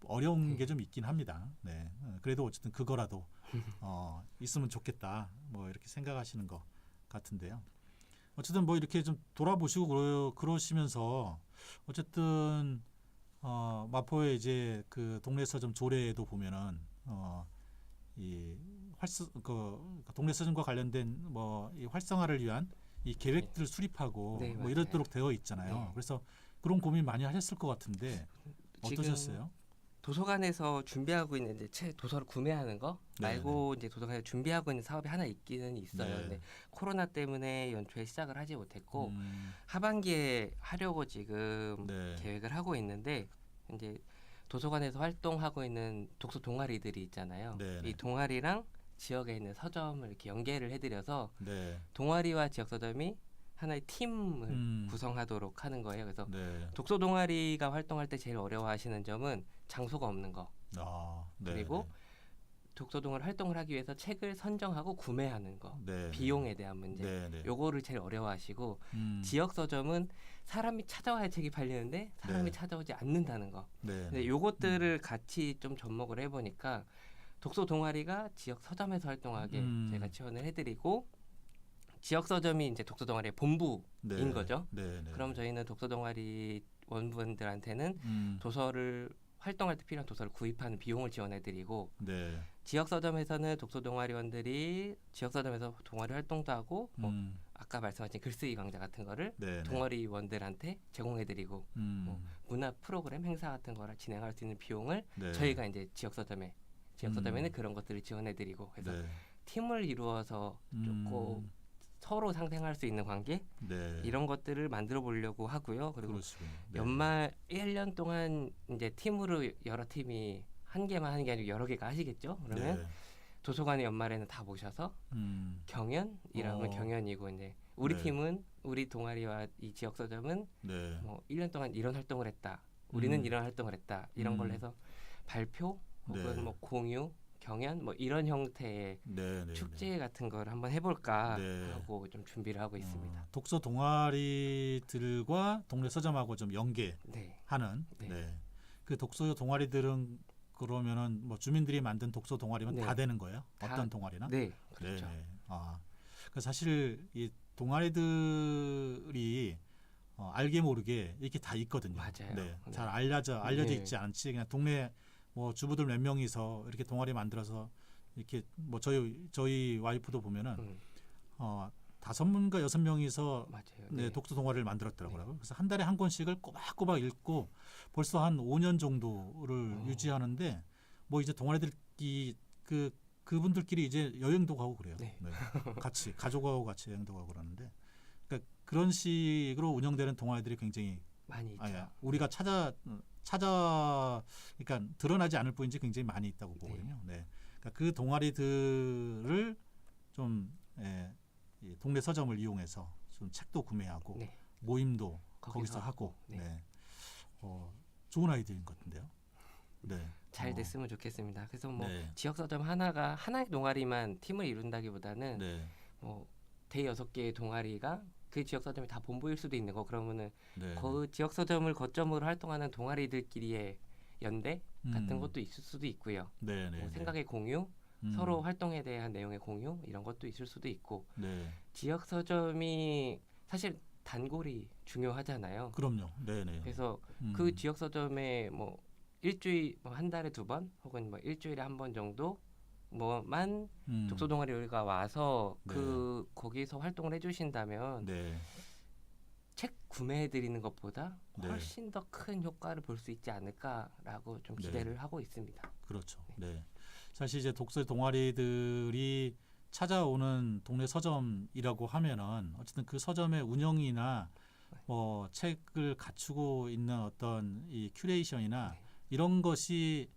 어려운 게 좀 있긴 합니다. 그래도 어쨌든 그거라도 있으면 좋겠다. 뭐 이렇게 생각하시는 것 같은데요. 어쨌든 뭐 이렇게 좀 돌아보시고 그러시면서 어쨌든 마포의 이제 그 동네 서점 조례에도 보면은 이 동네 서점과 관련된 뭐 이 활성화를 위한 이 계획들을 수립하고 뭐 이렇도록 되어 있잖아요. 그래서 그런 고민 많이 하셨을 것 같은데 어떠셨어요? 도서관에서 준비하고 있는 이제 책 도서를 구매하는 거 말고 이제 도서관에서 준비하고 있는 사업이 하나 있기는 있어요. 근데 코로나 때문에 연초에 시작을 하지 못했고 하반기에 하려고 지금 계획을 하고 있는데 이제 도서관에서 활동하고 있는 독서 동아리들이 있잖아요. 이 동아리랑 지역에 있는 서점을 이렇게 연계를 해드려서 동아리와 지역 서점이 하나의 팀을 구성하도록 하는 거예요. 그래서 독서 동아리가 활동할 때 제일 어려워하시는 점은 장소가 없는 거. 그리고 독서 동아리 활동을 하기 위해서 책을 선정하고 구매하는 거. 비용에 대한 문제. 요거를 제일 어려워하시고 지역 서점은 사람이 찾아와야 책이 팔리는데 사람이 찾아오지 않는다는 거. 근데 요것들을 같이 좀 접목을 해보니까 독서 동아리가 지역 서점에서 활동하게 제가 지원을 해드리고 지역 서점이 이제 독서 동아리의 본부인 거죠. 그럼 저희는 독서 동아리 원분들한테는 도서를 활동할 때 필요한 도서를 구입하는 비용을 지원해드리고 지역 서점에서는 독서 동아리원들이 지역 서점에서 동아리 활동도 하고 뭐 아까 말씀하신 글쓰기 강좌 같은 거를 동아리원들한테 제공해드리고 뭐 문화 프로그램 행사 같은 거를 진행할 수 있는 비용을 저희가 이제 지역 서점에는 그런 것들을 지원해드리고 그래서 팀을 이루어서 조금 서로 상생할 수 있는 관계 이런 것들을 만들어 보려고 하고요. 그리고 연말 1년 동안 이제 팀으로 여러 팀이 한 개만 하는 게 아니고 여러 개가 하시겠죠. 그러면 도서관의 연말에는 다 모셔서 경연이라면 경연이고 이제 우리 팀은 우리 동아리와 이 지역 서점은 뭐 1년 동안 이런 활동을 했다. 우리는 이런 활동을 했다. 이런 걸 해서 발표 혹은 뭐 공유 경연 뭐 이런 형태의 네, 네, 축제 같은 걸 한번 해볼까 네. 하고 좀 준비를 하고 있습니다. 독서 동아리들과 동네 서점하고 좀 연계하는 네. 네. 네. 그 독서 동아리들은 그러면은 뭐 주민들이 만든 독서 동아리면 네. 다 되는 거예요? 다- 어떤 동아리나? 네, 그렇죠. 네. 그 사실 이 동아리들이 알게 모르게 이렇게 다 있거든요. 맞아요. 네. 네. 잘 알려져 네. 있지 않지. 그냥 동네 뭐 주부들 몇 명이서 이렇게 동아리 만들어서 이렇게 뭐 저희 와이프도 보면은 음, 5명과 6명이서 맞아요. 네, 독서 동아리를 만들었더라고요. 그래서 한 달에 한 권씩을 꼬박꼬박 읽고 벌써 한 5년 정도를 유지하는데 뭐 이제 동아리들이 그분들끼리 이제 여행도 가고 그래요. 네. 네. 같이 가족하고 같이 여행도 가고 그러는데 그러니까 그런 식으로 운영되는 동아리들이 굉장히 많이 있죠. 우리가 찾아 그러니까 드러나지 않을 뿐이지 굉장히 많이 있다고 보거든요. 네. 그러니까 그 동아리들을 좀 이 동네 서점을 이용해서 좀 책도 구매하고 네. 모임도 거기서 하고 네. 네. 좋은 아이디어인 것 같은데요. 네. 잘 됐으면 좋겠습니다. 그래서 뭐 네. 지역 서점 하나의 동아리만 팀을 이룬다기보다는 네. 뭐 대여섯 개의 동아리가 그 지역 서점이 다 본부일 수도 있는 거. 그러면은 네. 그 지역 서점을 거점으로 활동하는 동아리들끼리의 연대 같은 것도 있을 수도 있고요. 네, 네, 뭐 네. 생각의 공유, 서로 활동에 대한 내용의 공유 이런 것도 있을 수도 있고 네. 지역 서점이 사실 단골이 중요하잖아요. 그럼요. 네, 네. 그래서 그 지역 서점에 뭐 일주일 뭐 한 달에 2번 혹은 뭐 일주일에 한 번 정도 뭐만 독서 동아리가 와서 네. 거기서 활동을 해주신다면 네. 책 구매해 드리는 것보다 네. 훨씬 더 큰 효과를 볼 수 있지 않을까라고 좀 기대를 하고 있습니다. 그렇죠. 네. 사실 이제 독서 동아리들이 찾아오는 동네 서점이라고 하면은 어쨌든 그 서점의 운영이나 뭐 책을 갖추고 있는 어떤 이 큐레이션이나 네. 이런 것이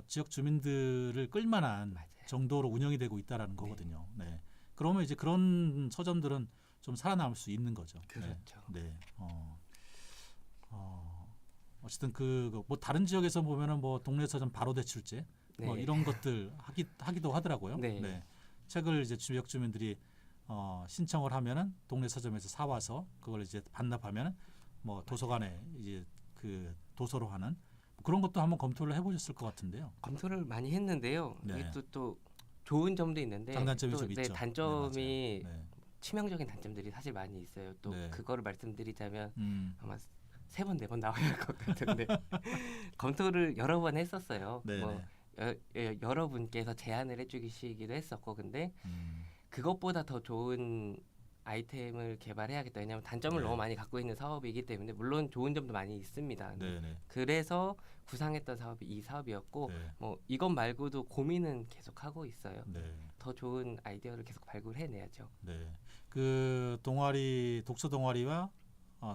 지역 주민들을 끌만한 맞아요. 정도로 운영이 되고 있다라는 거거든요. 네. 그러면 이제 그런 서점들은 좀 살아남을 수 있는 거죠. 그렇죠. 네. 네. 어쨌든 뭐 다른 지역에서 보면은 뭐 동네 서점 바로 대출제 뭐 네. 이런 것들 하기도 하더라고요. 네. 책을 이제 지역 주민들이 신청을 하면은 동네 서점에서 사 와서 그걸 이제 반납하면은 뭐 도서관에 이제 그 도서로 하는 그런 것도 한번 검토를 해보셨을 것 같은데요. 검토를 많이 했는데요. 네. 이게 또 좋은 점도 있는데 장단점이 또 좀 있죠. 단점이 네, 치명적인 단점들이 사실 많이 있어요. 또 네. 그거를 말씀드리자면 맞아요. 아마 3번, 4번 나와야 할 것 같은데 검토를 여러 번 했었어요. 네, 뭐 여러분께서 제안을 해주시기도 했었고 근데 음, 그것보다 더 좋은 아이템을 개발해야겠다. 왜냐하면 단점을 네. 너무 많이 갖고 있는 사업이기 때문에 물론 좋은 점도 많이 있습니다. 네. 그래서 구상했던 사업이 이 사업이었고 네. 뭐 이것 말고도 고민은 계속 하고 있어요. 네. 더 좋은 아이디어를 계속 발굴해내야죠. 네. 그 독서 동아리와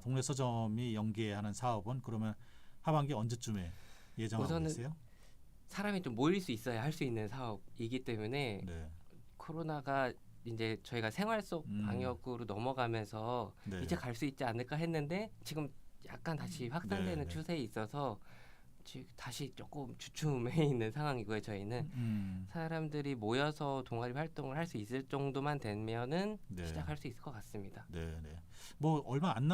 동네 서점이 연계하는 사업은 그러면 하반기 언제쯤에 예정하고 우선은 계세요? 사람이 좀 모일 수 있어야 할 수 있는 사업이기 때문에 네. 코로나가 이제 저희가 생활 속 방역으로 넘어가면서 네. 이제 갈 수 있지 않을까 했는데 지금 약간 다시 확산되는 네. 추세에 있어서 지금 다시 조금 주춤해 있는 상황이고요. 저희는 사람들이 모여서 동아리 활동을 할 수 있을 정도만 되면은 네. 시작할 수 있을 것 같습니다. 네. 뭐 얼마 안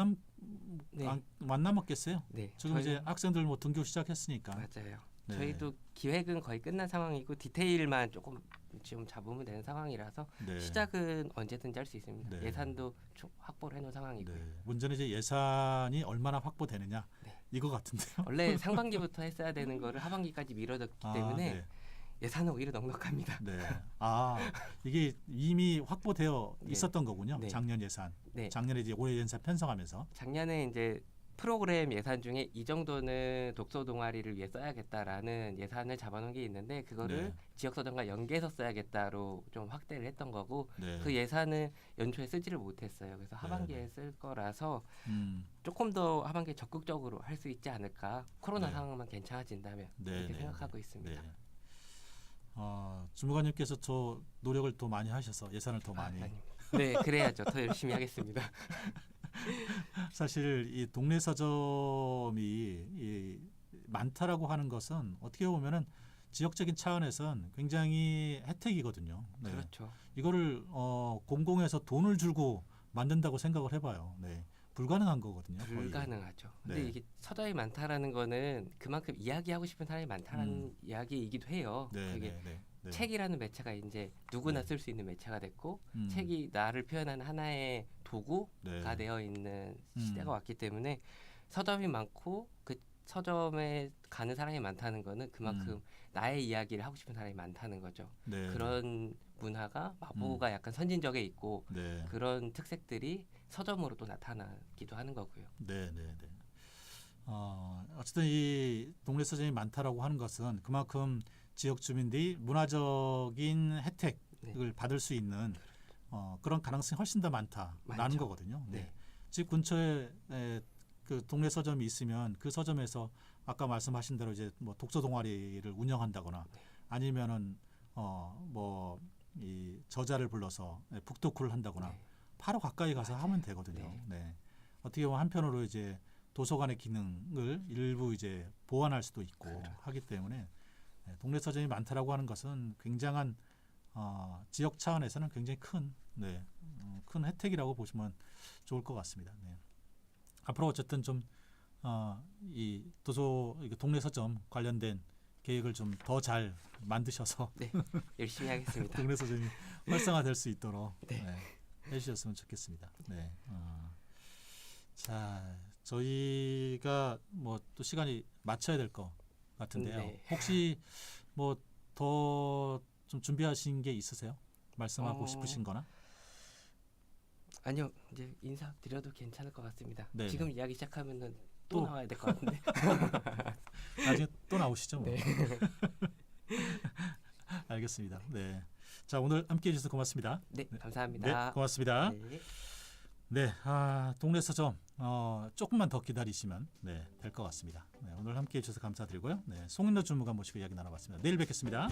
남았겠어요. 네, 지금 이제 학생들 뭐 등교 시작했으니까. 맞아요. 네. 저희도 기획은 거의 끝난 상황이고 디테일만 조금 지금 잡으면 되는 상황이라서 네. 시작은 언제든지 할 수 있습니다. 네. 예산도 확보를 해놓은 상황이고요. 네. 문제는 이제 예산이 얼마나 확보되느냐 네. 이거 같은데요. 원래 상반기부터 했어야 되는 거를 하반기까지 미뤄졌기 때문에 네. 예산은 오히려 넉넉합니다. 네. 이게 이미 확보되어 네. 있었던 거군요. 네. 작년 예산. 네. 작년에 이제 올해 예산 편성하면서. 작년에 이제 프로그램 예산 중에 이 정도는 독서 동아리를 위해 써야겠다라는 예산을 잡아놓은 게 있는데 그거를 네. 지역서점과 연계해서 써야겠다로 좀 확대를 했던 거고 네. 그 예산은 연초에 쓰지를 못했어요. 그래서 하반기에 네. 쓸 거라서 음. 조금 더 하반기에 적극적으로 할 수 있지 않을까. 코로나 네. 상황만 괜찮아진다면 네, 이렇게 네, 생각하고 있습니다. 네. 주무관님께서 더 노력을 더 많이 하셔서 예산을 더 많이. 아닙니다. 네, 그래야죠. 더 열심히 하겠습니다. 사실 이 동네 서점이 많다라고 하는 것은 어떻게 보면은 지역적인 차원에선 굉장히 혜택이거든요. 네. 그렇죠. 이거를 공공에서 돈을 주고 만든다고 생각을 해봐요. 네. 불가능한 거거든요. 거의. 불가능하죠. 근데 네. 이게 서점이 많다라는 거는 그만큼 이야기하고 싶은 사람이 많다라는 이야기이기도 해요. 네, 그게 네, 네, 네. 책이라는 매체가 이제 누구나 네. 쓸 수 있는 매체가 됐고 음. 책이 나를 표현하는 하나의 도구가 네. 되어 있는 음. 시대가 왔기 때문에 서점이 많고 그 서점에 가는 사람이 많다는 거는 그만큼 나의 이야기를 하고 싶은 사람이 많다는 거죠. 네. 그런 문화가 마포가 약간 선진적에 있고 네. 그런 특색들이 서점으로 또 나타나기도 하는 거고요. 네, 네, 네. 어쨌든 이 동네 서점이 많다라고 하는 것은 그만큼 지역 주민들이 문화적인 혜택을 받을 수 있는 그런 가능성이 훨씬 더 많다라는 많죠. 거거든요. 네. 네. 집 근처에 그 동네 서점이 있으면 그 서점에서 아까 말씀하신 대로 이제 뭐 독서 동아리를 운영한다거나 아니면은 뭐 이 저자를 불러서 북토크를 한다거나 네. 바로 가까이 가서 하면 되거든요. 네. 네. 어떻게 보면 한편으로 이제 도서관의 기능을 일부 이제 보완할 수도 있고 그렇죠. 하기 때문에 동네 서점이 많다라고 하는 것은 굉장한 지역 차원에서는 굉장히 큰 혜택이라고 보시면 좋을 것 같습니다. 네. 앞으로 어쨌든 좀 이 동네 서점 관련된 계획을 좀 더 잘 만드셔서 네, 열심히 하겠습니다. 동네 서점이 활성화될 수 있도록 네. 해주셨으면 좋겠습니다. 네. 자, 저희가 뭐 또 시간이 맞춰야 될 것 같은데요. 네. 혹시 뭐 더 좀 준비하신 게 있으세요? 말씀하고 싶으신거나? 아니요, 이제 인사 드려도 괜찮을 것 같습니다. 네네. 지금 이야기 시작하면은 또 또. 나와야 될 것 같은데. 나중에 또 나오시죠. 뭐. 네. 알겠습니다. 네. 자, 오늘 함께해 주셔서 고맙습니다. 네, 네, 감사합니다. 고맙습니다. 네. 네, 동네 서점 조금만 더 기다리시면 될 것 같습니다. 네, 오늘 함께해 주셔서 감사드리고요. 네, 송인도 주무관 모시고 이야기 나눠봤습니다. 내일 뵙겠습니다.